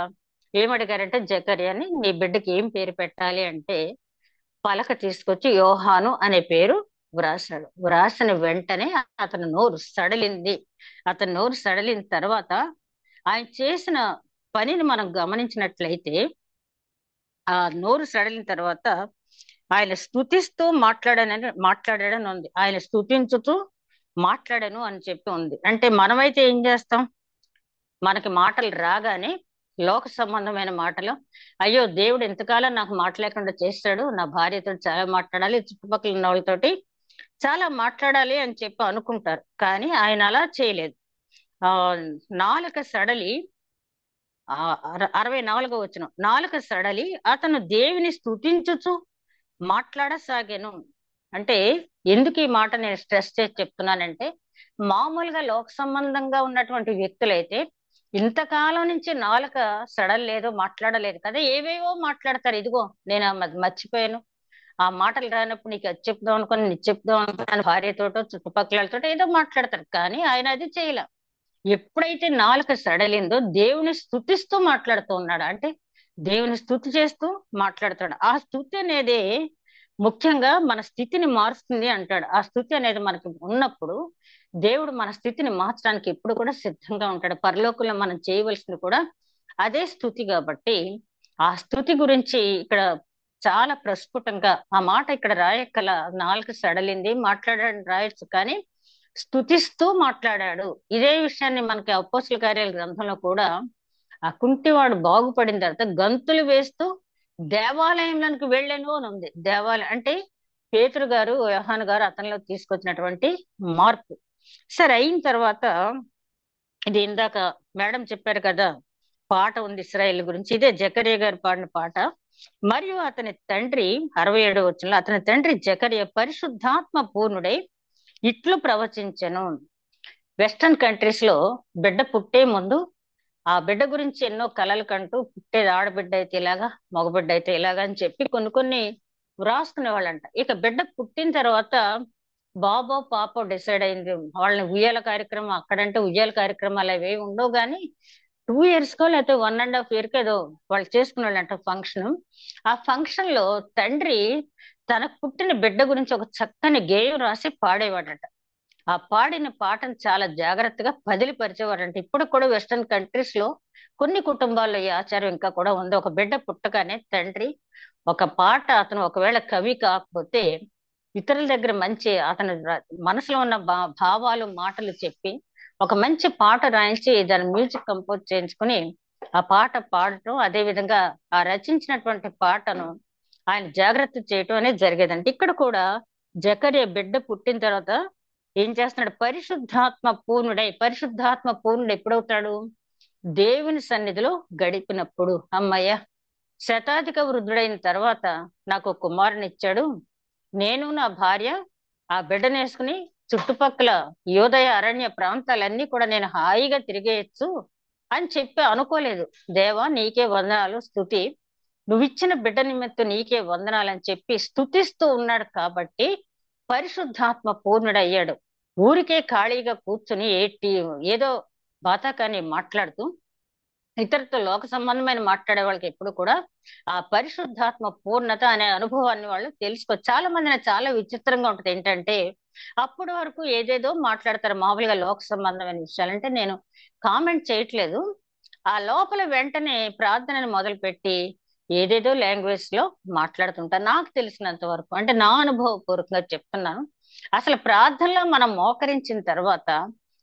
ఏమడిగారంటే జకర్యాని నీ బిడ్డకి ఏం పేరు పెట్టాలి అంటే పలక తీసుకొచ్చి యోహాను అనే పేరు వ్రాసాడు. వ్రాసిన వెంటనే అతను నోరు సడలింది. అతను నోరు సడలిన తర్వాత ఆయన చేసిన పనిని మనం గమనించినట్లయితే ఆ నోరు సడలిన తర్వాత ఆయన స్తుతిస్తూ మాట్లాడాడని ఉంది. ఆయన స్తుతించుతూ మాట్లాడాను అని చెప్పి ఉంది. అంటే మనమైతే ఏం చేస్తాం, మనకి మాటలు రాగానే లోక సంబంధమైన మాటలు, అయ్యో దేవుడు ఎంతకాలం నాకు మాట్లాడకుండా చేస్తాడు, నా భార్యతో చాలా మాట్లాడాలి, చుట్టుపక్కల ఉన్న వాళ్ళతోటి చాలా మాట్లాడాలి అని చెప్పి అనుకుంటారు. కానీ ఆయన అలా చేయలేదు. ఆ నాలుక సడలి 64వ వచనం, నాలుక సడలి అతను దేవుని స్తుతించుచు మాట్లాడసాగాను. అంటే ఎందుకు ఈ మాట నేను స్ట్రెస్ చేసి చెప్తున్నానంటే మామూలుగా లోక సంబంధంగా ఉన్నటువంటి వ్యక్తులైతే ఇంతకాలం నుంచి నాలుక సడలేదు, మాట్లాడలేదు కదా, ఏవేవో మాట్లాడతారు. ఇదిగో నేను మర్చిపోయాను, ఆ మాటలు రానప్పుడు నీకు అది చెప్దాం అనుకుని నీకు చెప్దాం అనుకుని భార్యతోటో చుట్టుపక్కలతో ఏదో మాట్లాడతారు. కానీ ఆయన అది చేయలే. ఎప్పుడైతే నాలుక సడలిందో దేవుని స్తుతిస్తూ మాట్లాడుతూ ఉన్నాడు. అంటే దేవుని స్తుతి చేస్తూ మాట్లాడుతాడు. ఆ స్తుతి అనేది ముఖ్యంగా మన స్థితిని మారుస్తుంది అంటాడు. ఆ స్థుతి అనేది మనకి ఉన్నప్పుడు దేవుడు మన స్థితిని మార్చడానికి ఎప్పుడు కూడా సిద్ధంగా ఉంటాడు. పరలోకంలో మనం చేయవలసింది కూడా అదే స్థుతి. కాబట్టి ఆ స్థుతి గురించి ఇక్కడ చాలా ప్రస్ఫుటంగా ఆ మాట ఇక్కడ రాయక్కల, నాలుక సడలింది మాట్లాడాడు రాయొచ్చు, కానీ స్తుతిస్తూ మాట్లాడాడు. ఇదే విషయాన్ని మనకి అపోస్తుల కార్యాల గ్రంథంలో కూడా ఆ కుంటివాడు బాగుపడిన తర్వాత గంతులు వేస్తూ దేవాలయంలోనికి వెళ్ళాను అని ఉంది. దేవాలయం అంటే పేతురు గారు, యోహాను గారు అతనిలో తీసుకొచ్చినటువంటి మార్పు. సరే అయిన తర్వాత ఇది ఇందాక మేడం చెప్పారు కదా, పాట ఉంది ఇశ్రాయేల్ గురించి, ఇదే జకరియా గారు పాడిన పాట. మరియు అతని తండ్రి 67వ వచనంలో అతని తండ్రి జకరియా పరిశుద్ధాత్మ పూర్ణుడై ఇట్లు ప్రవచించెను. వెస్టర్న్ కంట్రీస్ లో బిడ్డ పుట్టే ముందు ఆ బిడ్డ గురించి ఎన్నో కలలు కంటూ, పుట్టేది ఆడబిడ్డ అయితే ఇలాగా, మగబిడ్డ అయితే ఇలాగా అని చెప్పి కొన్ని వ్రాసుకునే వాళ్ళంట. ఇక బిడ్డ పుట్టిన తర్వాత బాబో పాపో డిసైడ్ అయింది. వాళ్ళని ఉయ్యాల కార్యక్రమం, అక్కడంటే ఉయ్యాల కార్యక్రమాలు అవి ఉండవు, కానీ 2 years కో లేకపోతే 1.5 years ఏదో వాళ్ళు చేసుకునే వాళ్ళంట ఫంక్షన్. ఆ ఫంక్షన్ లో తండ్రి తనకు పుట్టిన బిడ్డ గురించి ఒక చక్కని గేయం రాసి పాడేవాడట. ఆ పాడిన పాటను చాలా జాగ్రత్తగా పదిలిపరిచేవారంట. ఇప్పుడు కూడా వెస్టర్న్ కంట్రీస్ లో కొన్ని కుటుంబాల్లో ఈ ఆచారం ఇంకా కూడా ఉంది. ఒక బిడ్డ పుట్టగానే తండ్రి ఒక పాట, అతను ఒకవేళ కవి కాకపోతే ఇతరుల దగ్గర మంచి అతను మనసులో ఉన్న భావాలు మాటలు చెప్పి ఒక మంచి పాట రాయించి దాని మ్యూజిక్ కంపోజ్ చేయించుకుని ఆ పాట పాడటం, అదే విధంగా ఆ రచించినటువంటి పాటను ఆయన జాగ్రత్త చేయటం అనేది జరిగేదంటే ఇక్కడ కూడా జకరియా బిడ్డ పుట్టిన తర్వాత ఏం చేస్తున్నాడు? పరిశుద్ధాత్మ పూర్ణుడు ఎప్పుడవుతాడు? దేవుని సన్నిధిలో గడిపినప్పుడు. అమ్మయ్య, శతాధిక వృద్ధుడైన తర్వాత నాకు ఒక కుమారుని ఇచ్చాడు, నేను నా భార్య ఆ బిడ్డను వేసుకుని చుట్టుపక్కల యోదయ అరణ్య ప్రాంతాలన్నీ కూడా నేను హాయిగా తిరిగేయచ్చు అని చెప్పి అనుకోలేదు. దేవా నీకే వందనాలు, స్తుతి, నువ్విచ్చిన బిడ్డ నిమిత్తం నీకే వందనాలు అని చెప్పి స్తుతిస్తూ ఉన్నాడు. కాబట్టి పరిశుద్ధాత్మ పూర్ణుడయ్యాడు. ఊరికే ఖాళీగా కూర్చుని ఏదో బాతాకాన్ని మాట్లాడుతూ ఇతరులతో లోక సంబంధమైన మాట్లాడే వాళ్ళకి ఎప్పుడు కూడా ఆ పరిశుద్ధాత్మ పూర్ణత అనే అనుభవాన్ని వాళ్ళు చాలా మంది చాలా విచిత్రంగా ఉంటది. ఏంటంటే అప్పటి వరకు ఏదేదో మాట్లాడతారు మామూలుగా లోక సంబంధమైన విషయాలంటే నేను కామెంట్ చేయట్లేదు. ఆ లోపల వెంటనే ప్రార్థనని మొదలుపెట్టి ఏదేదో లాంగ్వేజ్ లో మాట్లాడుతుంటారు. నాకు తెలిసినంత వరకు, అంటే నా అనుభవపూర్వకంగా చెప్తున్నాను. అసలు ప్రార్థనలో మనం మోకరించిన తర్వాత,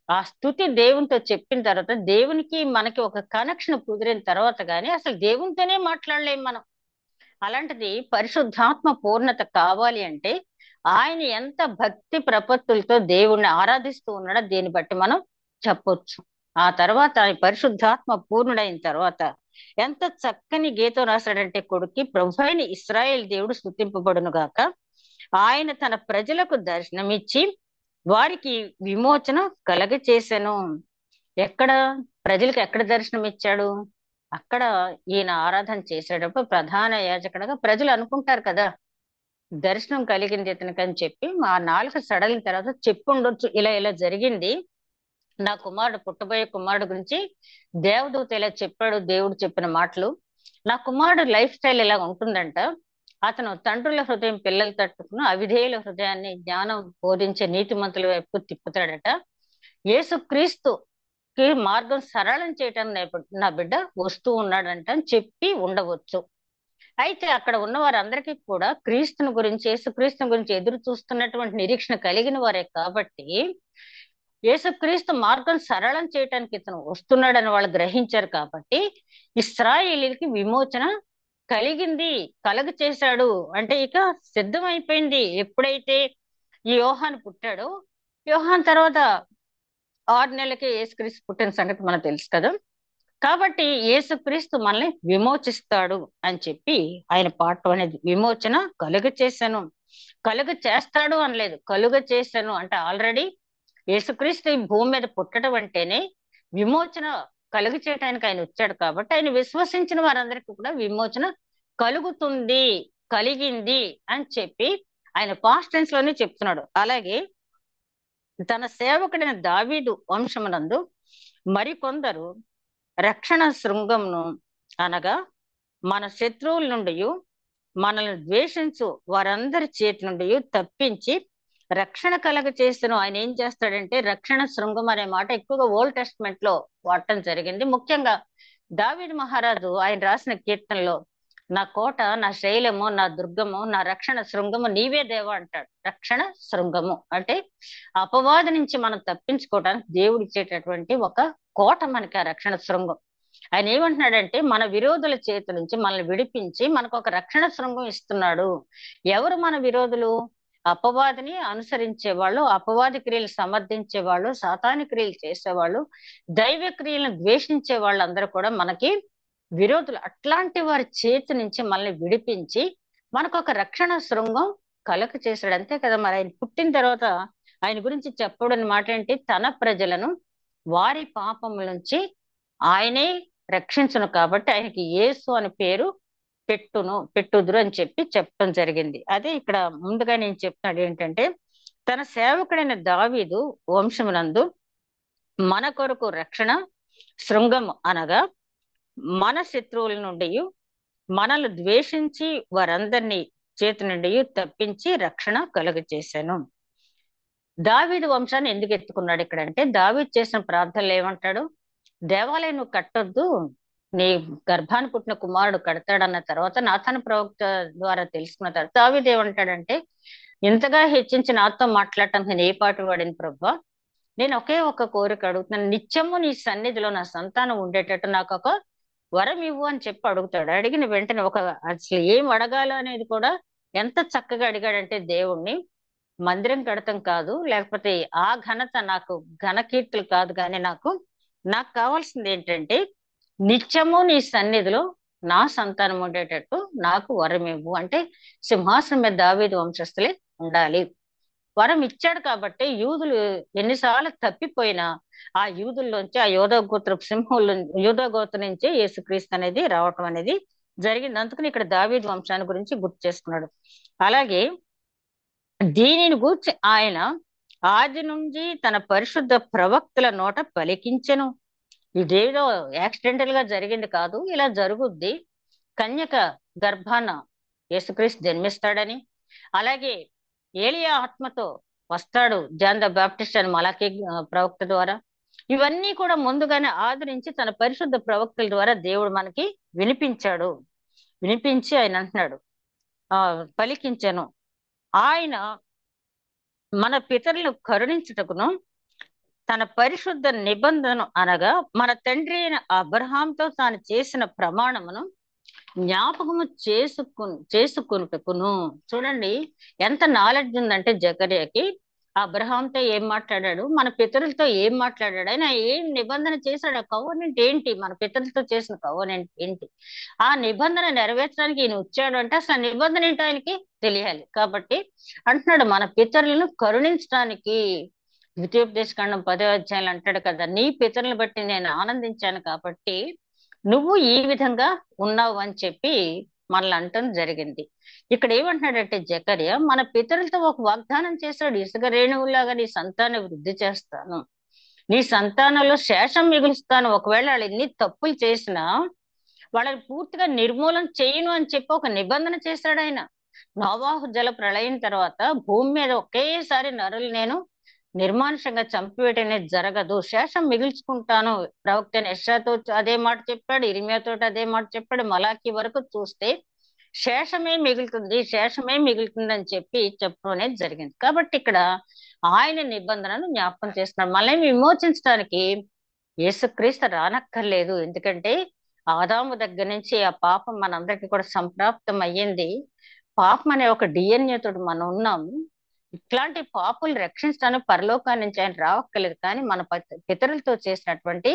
ఆ స్తుతి దేవునితో చెప్పిన తర్వాత, దేవునికి మనకి ఒక కనెక్షన్ కుదిరిన తర్వాత గానీ అసలు దేవునితోనే మాట్లాడలేం మనం. అలాంటిది పరిశుద్ధాత్మ పూర్ణత కావాలి అంటే ఆయన ఎంత భక్తి ప్రపత్తులతో దేవుణ్ణి ఆరాధిస్తూ ఉన్నాడో దీన్ని బట్టి మనం చెప్పొచ్చు. ఆ తర్వాత ఆయన పరిశుద్ధాత్మ పూర్ణుడైన తర్వాత ఎంత చక్కని గీతం రాశాడంటే, కొడుక్కి ప్రభువైన ఇశ్రాయేలు దేవుడు స్తుతింపబడును గాక, ఆయన తన ప్రజలకు దర్శనమిచ్చి వారికి విమోచన కలగచేసెను. ఎక్కడ ప్రజలకు ఎక్కడ దర్శనం ఇచ్చాడు? అక్కడ ఈయన ఆరాధన చేసేటప్పుడు ప్రధాన యాజకుడుగా ప్రజలు అనుకుంటారు కదా, దర్శనం కలిగింది ఇతనికి అని చెప్పి ఆ నాలుక సడలిన తర్వాత చెప్పుండొచ్చు, ఇలా ఇలా జరిగింది, నా కుమారుడు పుట్టబోయే కుమారుడు గురించి దేవదూత ఇలా చెప్పాడు, దేవుడు చెప్పిన మాటలు, నా కుమారుడు లైఫ్ స్టైల్ ఇలా ఉంటుందంట, అతను తండ్రుల హృదయం పిల్లలు తట్టుకుని అవిధేయుల హృదయాన్ని జ్ఞానం బోధించే నీతిమంతుల వైపు తిప్పుతాడట, యేసుక్రీస్తుకి మార్గం సరళం చేయటానికి నా బిడ్డ వస్తూ ఉన్నాడంట అని చెప్పి ఉండవచ్చు. అయితే అక్కడ ఉన్న వారందరికీ కూడా క్రీస్తుని గురించి, యేసుక్రీస్తుని గురించి ఎదురు చూస్తున్నటువంటి నిరీక్షణ కలిగిన వారే కాబట్టి యేసుక్రీస్తు మార్గం సరళం చేయటానికి ఇతను వస్తున్నాడని వాళ్ళు గ్రహించారు. కాబట్టి ఇశ్రాయేలీలకి విమోచన కలుగ చేశాడు అంటే ఇక సిద్ధం అయిపోయింది. ఎప్పుడైతే ఈ యోహాను పుట్టాడో, యోహాన్ తర్వాత 6 నెలలకే యేసుక్రీస్తు పుట్టిన సంగతి మనకు తెలుసు కదా. కాబట్టి యేసుక్రీస్తు మనల్ని విమోచిస్తాడు అని చెప్పి ఆయన పాఠం అనేది, విమోచన కలుగ చేస్తాడు అనలేదు, కలుగ చేశాను అంటే ఆల్రెడీ యేసుక్రీస్తు ఈ భూమి మీద పుట్టడం అంటేనే విమోచన కలుగ చేయడానికి ఆయన వచ్చాడు. కాబట్టి ఆయన విశ్వసించిన వారందరికీ కూడా విమోచన కలిగింది అని చెప్పి ఆయన పాస్ట్ టెన్స్ లోనే చెప్తున్నాడు. అలాగే తన సేవకుడైన దావీదు వంశమునందు మరికొందరు రక్షణ శృంగంను, అనగా మన శత్రువుల నుండి మనల్ని ద్వేషించు వారందరి చేతి నుండి తప్పించి రక్షణ కలగ చేసిన ఆయన ఏం చేస్తాడంటే, రక్షణ శృంగం అనే మాట ఎక్కువగా ఓల్డ్ టెస్ట్మెంట్ లో వాడటం జరిగింది. ముఖ్యంగా దావీదు మహారాజు ఆయన రాసిన కీర్తనలో, నా కోట, నా శైలము, నా దుర్గము, నా రక్షణ శృంగము నీవే దేవా అంటాడు. రక్షణ శృంగము అంటే అపవాది నుంచి మనం తప్పించుకోవడానికి దేవుడు ఇచ్చేటటువంటి ఒక కోట మనకి ఆ రక్షణ శృంగం. ఆయన ఏమంటున్నాడంటే, మన విరోధుల చేతి నుంచి మనల్ని విడిపించి మనకు ఒక రక్షణ శృంగం ఇస్తున్నాడు. ఎవరు మన విరోధులు? అపవాదిని అనుసరించే వాళ్ళు, అపవాది క్రియలు సమర్థించే వాళ్ళు, సాతాని క్రియలు చేసేవాళ్ళు, దైవ క్రియలను ద్వేషించే వాళ్ళు అందరూ కూడా మనకి విరోధులు. అట్లాంటి వారి చేతి నుంచి మనల్ని విడిపించి మనకు ఒక రక్షణ శృంగం కలగ చేశాడు. అంతే కదా. మరి ఆయన పుట్టిన తర్వాత ఆయన గురించి చెప్పడం మాట ఏంటి? తన ప్రజలను వారి పాపముల నుంచి ఆయనే రక్షించును, కాబట్టి ఆయనకి యేసు అని పేరు పెట్టుదురు అని చెప్పి చెప్పడం జరిగింది. అదే ఇక్కడ ముందుగా నేను చెప్తున్నాడు ఏంటంటే, తన సేవకుడైన దావీదు వంశమునందు మన కొరకు రక్షణ శృంగం, అనగా మన శత్రువుల నుండి మనల్ని ద్వేషించి వారందరినీ చేతి నుండి తప్పించి రక్షణ కలుగ చేశాను. దావీదు వంశాన్ని ఎందుకు ఎత్తుకున్నాడు ఇక్కడ అంటే, దావీదు చేసిన ప్రార్థనలు ఏమంటాడు? దేవాలయం నువ్వు కట్టొద్దు, నీ గర్భాన్ని పుట్టిన కుమారుడు కడతాడన్న తర్వాత నాతాను ప్రవక్త ద్వారా తెలుసుకున్న తర్వాత దావీదు ఏమంటాడంటే, ఇంతగా హెచ్చించి నాతో మాట్లాడటానికి నేను ఏ పాటు వాడిని ప్రభా, నేను ఒకే ఒక కోరిక అడుగుతున్నాను, నిత్యము నీ సన్నిధిలో నా సంతానం ఉండేటట్టు నాకు ఒక వరం ఇవ్వు అని చెప్పి అడుగుతాడు. అడిగిన వెంటనే అసలు ఏం అడగాలో అనేది కూడా ఎంత చక్కగా అడిగాడంటే దేవుణ్ణి, మందిరం కడతాం కాదు, లేకపోతే ఆ ఘనత నాకు, ఘనకీర్తులు కాదు, కానీ నాకు కావాల్సింది ఏంటంటే నిత్యము నీ సన్నిధిలో నా సంతానం ఉండేటట్టు నాకు వరం ఇవ్వు అంటే సింహాసనం మీద దావీదు వంశస్థులే ఉండాలి. వరం ఇచ్చాడు కాబట్టి యూదులు ఎన్నిసార్లు తప్పిపోయినా ఆ యూదుల్లోంచి, ఆ యోధా గోత్రపు సింహంలో, యోధా గోత్రం నుంచి యేసుక్రీస్తు అనేది రావటం అనేది జరిగింది. అందుకని ఇక్కడ దావీదు వంశాన్ని గురించి గుర్తు చేసుకున్నాడు. అలాగే దీనిని గూర్చి ఆయన ఆది నుంచి తన పరిశుద్ధ ప్రవక్తల నోట పలికించెను. ఇదేదో యాక్సిడెంటల్ గా జరిగింది కాదు, ఇలా జరుగుద్ది. కన్యక గర్భాన యేసుక్రీస్తు జన్మిస్తాడని, అలాగే ఏలియా ఆత్మతో వస్తాడు జాన్ ద బాప్టిస్ట్ అని మలాకి ప్రవక్త ద్వారా, ఇవన్నీ కూడా ముందుగానే ఆది నుంచి తన పరిశుద్ధ ప్రవక్తల ద్వారా దేవుడు మనకి వినిపించాడు. వినిపించి ఆయన అంటున్నాడు, పలికించెను. ఆయన మన పితరులను కరుణించుటకును తన పరిశుద్ధ నిబంధన అనగా మన తండ్రి అయిన అబ్రహాంతో తాను చేసిన ప్రమాణమును జ్ఞాపకము చేసుకునుటకును. చూడండి ఎంత నాలెడ్జ్ ఉందంటే జకర్యాకి. అబ్రహాంతో ఏం మాట్లాడాడు, మన పితరులతో ఏం మాట్లాడాడు, ఆయన ఏం నిబంధన చేశాడు, ఆ కవర్నెంట్ ఏంటి, మన పితరులతో చేసిన కవర్నెంట్ ఏంటి, ఆ నిబంధన నెరవేర్చడానికి ఈయన వచ్చాడు అంటే అసలు నిబంధన ఏంటో ఆయనకి తెలియాలి. కాబట్టి అంటున్నాడు మన పితరులను కరుణించడానికి. ద్వితీయోపదేశకాండం 10వ అధ్యాయంలో అంటాడు కదా, నీ పితరులను బట్టి నేను ఆనందించాను కాబట్టి నువ్వు ఈ విధంగా ఉన్నావు అని చెప్పి మనల్ని అంటం జరిగింది. ఇక్కడ ఏమంటున్నాడంటే జకర్య మన పితరులతో ఒక వాగ్దానం చేశాడు, ఇసుక రేణువులాగా నీ సంతానం వృద్ధి చేస్తాను, నీ సంతానంలో శేషం మిగులుస్తాను, ఒకవేళ వాళ్ళు ఎన్ని తప్పులు చేసినా వాళ్ళని పూర్తిగా నిర్మూలన చేయను అని చెప్పి ఒక నిబంధన చేశాడు ఆయన. నోవాహు జల ప్రళయం తర్వాత భూమి మీద ఒకేసారి నరులు నేను నిర్మానుషంగా చంపివేయటం అనేది జరగదు, శేషం మిగిల్చుకుంటాను. ప్రవక్త యెషయాతో అదే మాట చెప్పాడు, ఇర్మీయాతో అదే మాట చెప్పాడు. మలాకి వరకు చూస్తే శేషమే మిగులుతుంది, శేషమే మిగులుతుంది అని చెప్పి చెప్పడం అనేది జరిగింది. కాబట్టి ఇక్కడ ఆయన నిబంధనను జ్ఞాపకం చేస్తున్నాడు. మనల్ని విమోచించడానికి యేసుక్రీస్తు రానక్కర్లేదు. ఎందుకంటే ఆదాము దగ్గర నుంచి ఆ పాపం మనందరికీ కూడా సంప్రాప్తం అయ్యింది. పాపం అనే ఒక డిఎన్ఏ తోటి మనం ఉన్నాము. ఇట్లాంటి పాపులు రక్షించడానికి పరలోకాన్ని నుంచి ఆయన రావక్కర్లేదు, కానీ మన పితరులతో చేసినటువంటి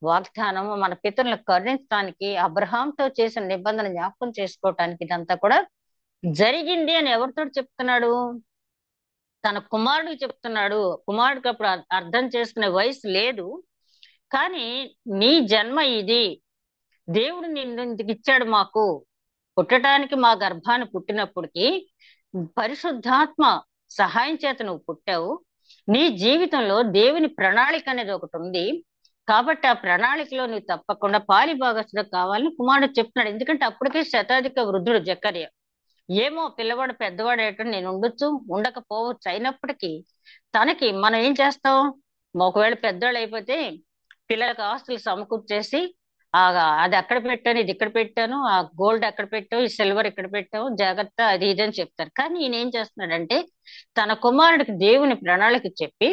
వాగ్దానము, మన పితరులను కరుణించడానికి, అబ్రహాంతో చేసిన నిబంధన జ్ఞాపకం చేసుకోవటానికి ఇదంతా కూడా జరిగింది అని ఎవరితో చెప్తున్నాడు, తన కుమారుడికి చెప్తున్నాడు. కుమారుడికి అప్పుడు అర్థం చేసుకునే వయసు లేదు, కానీ నీ జన్మ ఇది, దేవుడు నిన్ను ఇందుకు ఇచ్చాడు, మాకు పుట్టడానికి మా గర్భాన్ని పుట్టినప్పటికీ పరిశుద్ధాత్మ సహాయం చేత నువ్వు పుట్టావు, నీ జీవితంలో దేవుని ప్రణాళిక అనేది ఒకటి ఉంది, కాబట్టి ఆ ప్రణాళికలో నువ్వు తప్పకుండా పాలి భాగస్వామి కావాలని కుమారుడు చెప్తున్నాడు. ఎందుకంటే అప్పటికే శతాధిక వృద్ధుడు జకర్య. ఏమో పిల్లవాడు పెద్దవాడు అయ్యేటట్టు నేను ఉండొచ్చు, ఉండకపోవచ్చు, అయినప్పటికీ తనకి మనం ఏం చేస్తాం, ఒకవేళ పెద్దవాళ్ళు అయిపోతే పిల్లలకు ఆస్తులు సమకూర్చేసి అది అక్కడ పెట్టాను, ఇది ఇక్కడ పెట్టాను, ఆ గోల్డ్ అక్కడ పెట్టావు, ఈ సిల్వర్ ఇక్కడ పెట్టావు, జాగ్రత్త, అది ఇది అని చెప్తారు. కానీ ఈయన ఏం చేస్తున్నాడంటే తన కుమారుడికి దేవుని ప్రణాళిక చెప్పి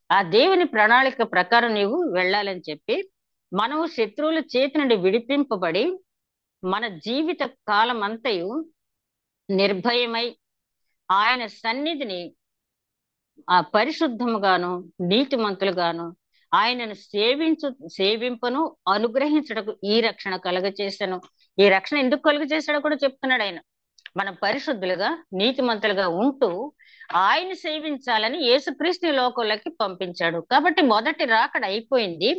ఆ దేవుని ప్రణాళిక ప్రకారం నీవు వెళ్ళాలని చెప్పి మనము శత్రువుల చేతి నుండి విడిపింపబడి మన జీవిత కాలం అంతయు నిర్భయమై ఆయన సన్నిధిని ఆ పరిశుద్ధముగాను నీతిమంతులుగాను ఆయనను సేవింపను అనుగ్రహించడకు ఈ రక్షణ కలుగచేశాను. ఈ రక్షణ ఎందుకు కలుగచేశాడో కూడా చెప్తున్నాడు ఆయన. మనం పరిశుద్ధులుగా నీతిమంతులుగా ఉంటూ ఆయన సేవించాలని యేసుక్రీస్తుని లోకంలోకి పంపించాడు. కాబట్టి మొదటి రాకడ అయిపోయింది.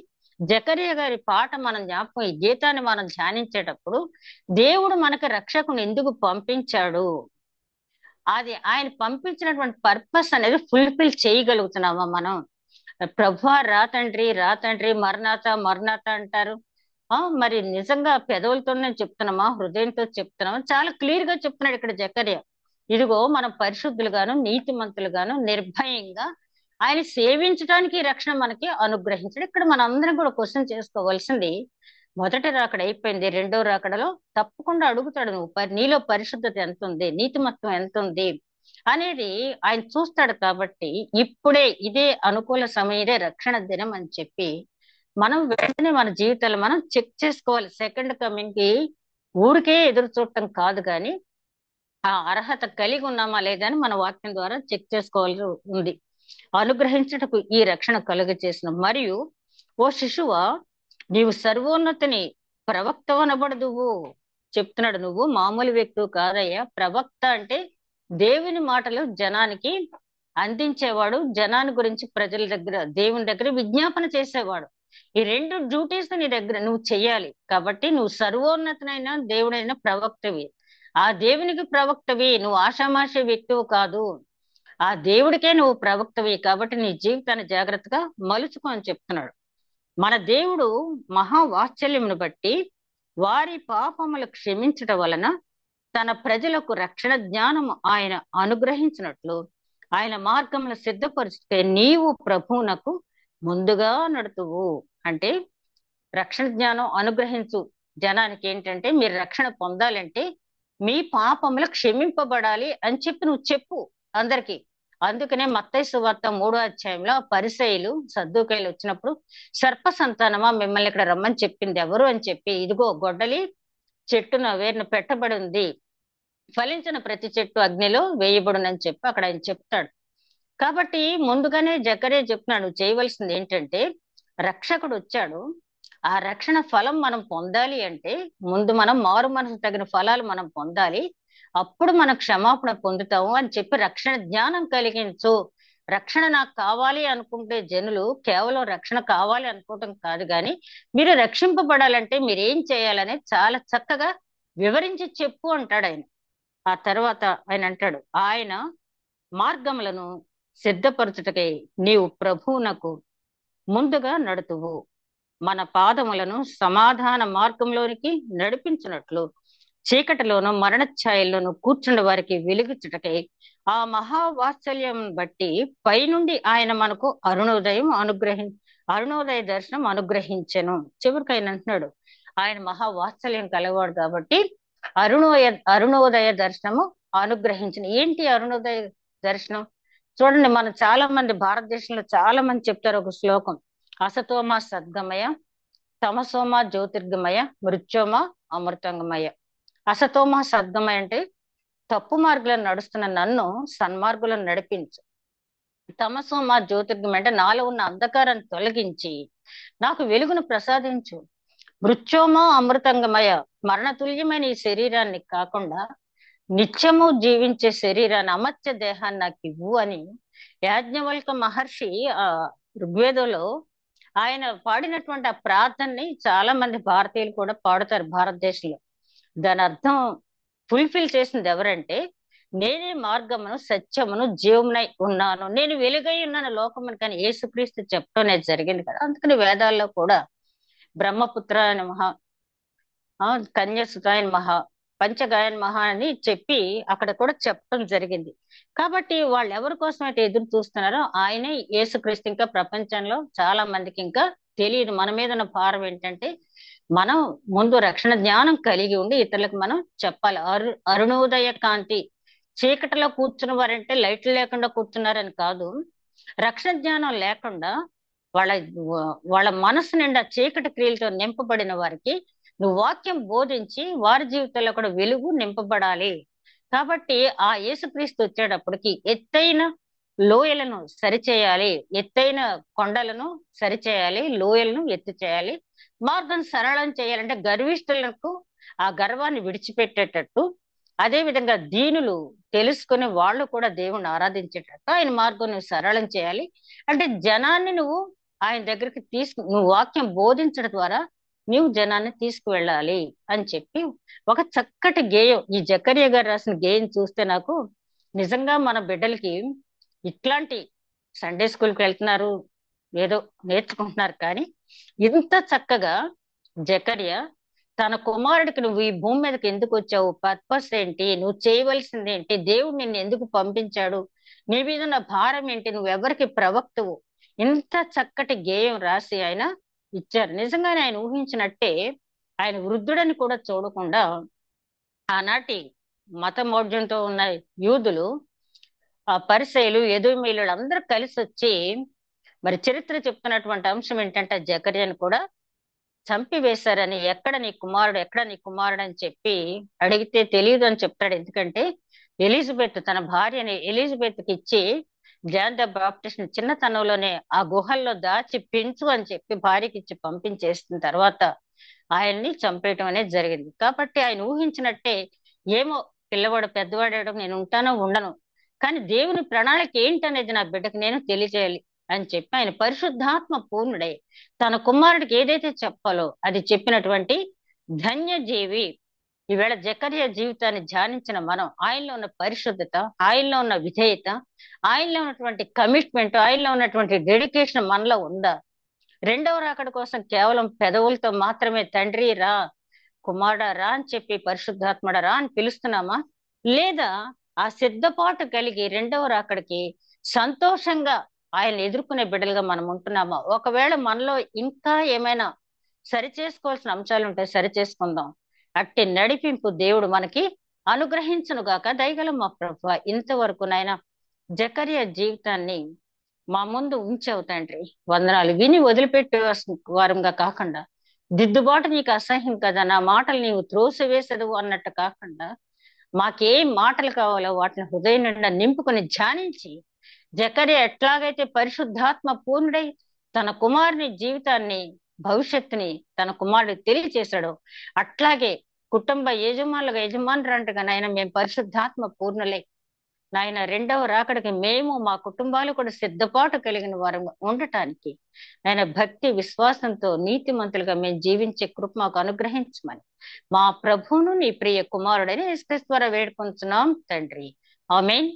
జకర్య గారి పాట మనం జ్ఞాపకం, ఈ గీతాన్ని మనం ధ్యానించేటప్పుడు దేవుడు మనకు రక్షకుని ఎందుకు పంపించాడు, అది ఆయన పంపించినటువంటి పర్పస్ అనేది ఫుల్ఫిల్ చేయగలుగుతున్నామా మనం. ప్రభువా రా తండ్రి, రా తండ్రి, మరణాత మరణాత అంటారు. మరి నిజంగా పెదవులతోనే చెప్తున్నామా, హృదయంతో చెప్తున్నామా? చాలా క్లియర్ గా చెప్తున్నాడు ఇక్కడ జకర్య. ఇదిగో మనం పరిశుద్ధులుగాను నీతిమంతులుగాను నిర్భయంగా ఆయన సేవించడానికి రక్షణ మనకి అనుగ్రహించాడు. ఇక్కడ మన అందరం కూడా క్వశ్చన్ చేసుకోవాల్సింది, మొదటి రాకడ అయిపోయింది, రెండో రాకడలో తప్పకుండా అడుగుతాడు, నువ్వు నీలో పరిశుద్ధత ఎంత ఉంది, నీతిమత్వం ఎంత ఉంది అనేది ఆయన చూస్తాడు. కాబట్టి ఇప్పుడే ఇదే అనుకూల సమయం, ఇదే రక్షణ దినం అని చెప్పి మనం వెంటనే మన జీవితాలు మనం చెక్ చేసుకోవాలి. సెకండ్ కమింగ్ కి ఊరికే ఎదురు చూడటం కాదు, కానీ ఆ అర్హత కలిగి ఉన్నామా లేదా అని మన వాక్యం ద్వారా చెక్ చేసుకోవాల్సి ఉంది. అనుగ్రహించుటకు ఈ రక్షణ కలుగ చేసిన మరియు ఓ శిశువా, నీవు సర్వోన్నతిని ప్రవక్తవనబడదువు చెప్తున్నాడు. నువ్వు మామూలు వ్యక్తి కాదయ్యా. ప్రవక్త అంటే దేవుని మాటలు జనానికి అందించేవాడు, జనాన్ని గురించి ప్రజల దగ్గర దేవుని దగ్గర విజ్ఞాపన చేసేవాడు. ఈ రెండు డ్యూటీస్ నీ దగ్గర నువ్వు చెయ్యాలి. కాబట్టి నువ్వు సర్వోన్నతనైన దేవుడైన ప్రవక్తవి. ఆ దేవునికి ప్రవక్తవి. నువ్వు ఆషామాషి వ్యక్తివి కాదు. ఆ దేవుడికే నువ్వు ప్రవక్తవి. కాబట్టి నీ జీవితాన్ని జాగ్రత్తగా మలుచుకో అని చెప్తున్నాడు. మన దేవుడు మహావాత్సల్యమును బట్టి వారి పాపములు క్షమించటం వలన తన ప్రజలకు రక్షణ జ్ఞానము ఆయన అనుగ్రహించినట్లు ఆయన మార్గములు సిద్ధపరిస్తే నీవు ప్రభువునకు ముందుగా నడుతువు. అంటే రక్షణ జ్ఞానం అనుగ్రహించు జనానికి ఏంటంటే, మీరు రక్షణ పొందాలంటే మీ పాపములు క్షమింపబడాలి అని చెప్పి నువ్వు చెప్పు అందరికి. అందుకనే మత్తయి సువార్త 3వ అధ్యాయంలో పరిసయ్యులు సద్దూకయ్యులు వచ్చినప్పుడు, సర్ప సంతానమా మిమ్మల్ని ఇక్కడ రమ్మని చెప్పింది ఎవరు అని చెప్పి, ఇదిగో గొడ్డలి చెట్టున వేరున పెట్టబడి ఉంది, ఫలించిన ప్రతి చెట్టు అగ్నిలో వేయబడునని చెప్పి అక్కడ ఆయన చెప్తాడు. కాబట్టి ముందుగానే జకర్యా చెప్తున్నాడు, నువ్వు చేయవలసింది ఏంటంటే, రక్షకుడు వచ్చాడు, ఆ రక్షణ ఫలం మనం పొందాలి అంటే ముందు మనం మారు మనసు తగిన ఫలాలు మనం పొందాలి. అప్పుడు మనం క్షమాపణ పొందుతాము అని చెప్పి రక్షణ జ్ఞానం కలిగించు. రక్షణ నాకు కావాలి అనుకుంటే జనులు కేవలం రక్షణ కావాలి అనుకోవటం కాదు, కానీ మీరు రక్షింపబడాలంటే మీరు ఏం చేయాలని చాలా చక్కగా వివరించి చెప్పు అంటాడు ఆయన. ఆ తర్వాత ఆయన అంటాడు, ఆయన మార్గములను సిద్ధపరచుటకై నీవు ప్రభువునకు ముందుగా నడుతువు. మన పాదములను సమాధాన మార్గంలోనికి నడిపించినట్లు చీకటిలోను మరణ ఛాయల్లోను కూర్చుండే వారికి వెలుగుచుటకై ఆ మహావాత్సల్యం బట్టి పైనుండి ఆయన మనకు అరుణోదయ దర్శనం అనుగ్రహించెను. చివరికి ఆయన అంటున్నాడు, ఆయన మహావాత్సల్యం కలవాడు కాబట్టి అరుణోదయ దర్శనము అనుగ్రహించిన. ఏంటి అరుణోదయ దర్శనం? చూడండి, మన చాలా మంది భారతదేశంలో చాలా మంది చెప్తారు ఒక శ్లోకం, అసతోమ సద్గమయ, తమసోమ జ్యోతిర్గమయ, మృత్యోమ అమృతంగమయ. అసతోమ సద్గమయ అంటే తప్పు మార్గులను నడుస్తున్న నన్ను సన్మార్గులను నడిపించు. తమసోమ జ్యోతిర్గమయ అంటే నాలో ఉన్న అంధకారాన్ని తొలగించి నాకు వెలుగును ప్రసాదించు. మృత్యోమ అమృతంగమయ, మరణతుల్యమైన ఈ శరీరాన్ని కాకుండా నిత్యము జీవించే శరీరాన్ని, అమర్త్య దేహాన్ని నాకు ఇవ్వు అని యాజ్ఞవల్క మహర్షి ఆ ఋగ్వేదంలో ఆయన పాడినటువంటి ఆ ప్రార్థనని చాలా మంది భారతీయులు కూడా పాడుతారు భారతదేశంలో. దాని అర్థం ఫుల్ఫిల్ చేసింది ఎవరంటే, నేనే మార్గమును సత్యమును జీవమునై ఉన్నాను, నేను వెలుగై ఉన్నాను లోకమును కానీ యేసుక్రీస్తు చెప్పడం అనేది జరిగింది కదా. అందుకని వేదాల్లో కూడా బ్రహ్మపుత్ర అని మహా, కన్యసుతాయన్ మహా, పంచగాయన్ మహా అని చెప్పి అక్కడ కూడా చెప్పడం జరిగింది. కాబట్టి వాళ్ళు ఎవరి కోసం అయితే ఎదురు చూస్తున్నారో ఆయనే యేసుక్రీస్తు. ఇంకా ప్రపంచంలో చాలా మందికి ఇంకా తెలియదు. మన మీద ఉన్న భారం ఏంటంటే, మనం ముందు రక్షణ జ్ఞానం కలిగి ఉండి ఇతరులకు మనం చెప్పాలి. అరుణోదయ కాంతి, చీకటిలో కూర్చున్న వారంటే లైట్లు లేకుండా కూర్చున్నారని కాదు, రక్షణ జ్ఞానం లేకుండా వాళ్ళ వాళ్ళ మనసు నిండా చీకటి క్రియలతో నింపబడిన వారికి నువ్వు వాక్యం బోధించి వారి జీవితంలో కూడా వెలుగు నింపబడాలి. కాబట్టి ఆ యేసుక్రీస్తు వచ్చేటప్పటికి ఎత్తైన లోయలను సరిచేయాలి, ఎత్తైన కొండలను సరిచేయాలి, లోయలను ఎత్తి చేయాలి, మార్గం సరళం చేయాలంటే గర్విష్ఠులకు ఆ గర్వాన్ని విడిచిపెట్టేటట్టు, అదే విధంగా దీనులు తెలుసుకుని వాళ్ళు కూడా దేవుణ్ణి ఆరాధించేటట్టు ఆయన మార్గం నువ్వు సరళం చేయాలి. అంటే జనాన్ని నువ్వు ఆయన దగ్గరికి నువ్వు వాక్యం బోధించడం ద్వారా నీవు జనాన్ని తీసుకువెళ్ళాలి అని చెప్పి ఒక చక్కటి గేయం, ఈ జకర్యా గారు రాసిన గేయం చూస్తే నాకు నిజంగా మన బిడ్డలకి ఇట్లాంటి సండే స్కూల్కి వెళ్తున్నారు, ఏదో నేర్చుకుంటున్నారు, కానీ ఇంత చక్కగా జకర్యా తన కుమారుడికి నువ్వు ఈ భూమి మీదకి ఎందుకు వచ్చావు, పర్పస్ ఏంటి, నువ్వు చేయవలసింది ఏంటి, దేవుడు నిన్ను ఎందుకు పంపించాడు, నీ మీద ఉన్న భారం ఏంటి, నువ్వు ఎవరికి ప్రవక్తవు, ఇంత చక్కటి గేయం రాసి ఆయన ఇచ్చారు. నిజంగానే ఆయన ఊహించినట్టే ఆయన వృద్ధుడని కూడా చూడకుండా ఆనాటి మత మౌఢ్యంతో ఉన్న యూదులు, ఆ పరిసయ్యులు, ఎదోమీయులు అందరూ కలిసి వచ్చి మరి చరిత్ర చెప్తున్నటువంటి అంశం ఏంటంటే జకర్యాను కూడా చంపివేశారని, ఎక్కడ నీ కుమారుడు, ఎక్కడ నీ కుమారుడు అని చెప్పి అడిగితే తెలియదు అని చెప్తాడు. ఎందుకంటే ఎలిజబెత్ తన భార్యని ఎలిజబెత్కి ఇచ్చి జాన్ ద బాప్టిస్ట్ చిన్నతనంలోనే ఆ గుహల్లో దాచి పెంచు అని చెప్పి భార్యకి ఇచ్చి పంపించేసిన తర్వాత ఆయన్ని చంపేయటం అనేది జరిగింది. కాబట్టి ఆయన ఊహించినట్టే, ఏమో పిల్లవాడు పెద్దవాడాడు, నేను ఉంటానో ఉండను, కానీ దేవుని ప్రణాళిక ఏంటనేది నా బిడ్డకు నేను తెలియజేయాలి అని చెప్పి ఆయన పరిశుద్ధాత్మ పూర్ణుడై తన కుమారుడికి ఏదైతే చెప్పాలో అది చెప్పినటువంటి ధన్యజీవి. ఈవేళ జకర్యా జీవితాన్ని ధ్యానించిన మనం ఆయనలో ఉన్న పరిశుద్ధత, ఆయనలో ఉన్న విధేయత, ఆయనలో ఉన్నటువంటి కమిట్మెంట్, ఆయనలో ఉన్నటువంటి డెడికేషన్ మనలో ఉందా? రెండవ రాకడ కోసం కేవలం పెదవులతో మాత్రమే తండ్రి రా, కుమారుడా రా అని చెప్పి పరిశుద్ధాత్మడ రా అని పిలుస్తున్నామా? లేదా ఆ సిద్ధపాటు కలిగి రెండవ రాకడికి సంతోషంగా ఆయన ఎదుర్కొనే బిడ్డలుగా మనం ఉంటున్నామా? ఒకవేళ మనలో ఇంకా ఏమైనా సరి చేసుకోవాల్సిన అంశాలు ఉంటే సరి చేసుకుందాం. అట్టి నడిపింపు దేవుడు మనకి అనుగ్రహించును గాక. దయగల మా ప్రభువా, ఇంతవరకు నాయన జకర్యా జీవితాన్ని మా ముందు ఉంచావు తండ్రి. వందనాలు. విని వదిలిపెట్టే వారంగా కాకుండా, దిద్దుబాటు నీకు అసహ్యం కదా, నా మాటలు నీవు త్రోసివేసదు అన్నట్టు కాకుండా, మాకేం మాటలు కావాలో వాటిని హృదయం నిండా నింపుకొని ధ్యానించి, జకర్యా ఎట్లాగైతే పరిశుద్ధాత్మ పూర్ణుడై తన కుమారుని జీవితాన్ని, భవిష్యత్తుని తన కుమారుడికి తెలియచేశాడో, అట్లాగే కుటుంబ యజమానులుగా నాయన మేము పరిశుద్ధాత్మ పూర్ణులై నాయన రెండవ రాకడికి మేము మా కుటుంబాలు కూడా సిద్ధపాటు కలిగిన వారు ఉండటానికి ఆయన భక్తి విశ్వాసంతో నీతిమంతులుగా మేము జీవించే కృప మాకు అనుగ్రహించమని మా ప్రభువును నీ ప్రియ కుమారుడని యేసుక్రీస్తు ద్వారా వేడుకుంటున్నాం తండ్రి. ఆమేన్.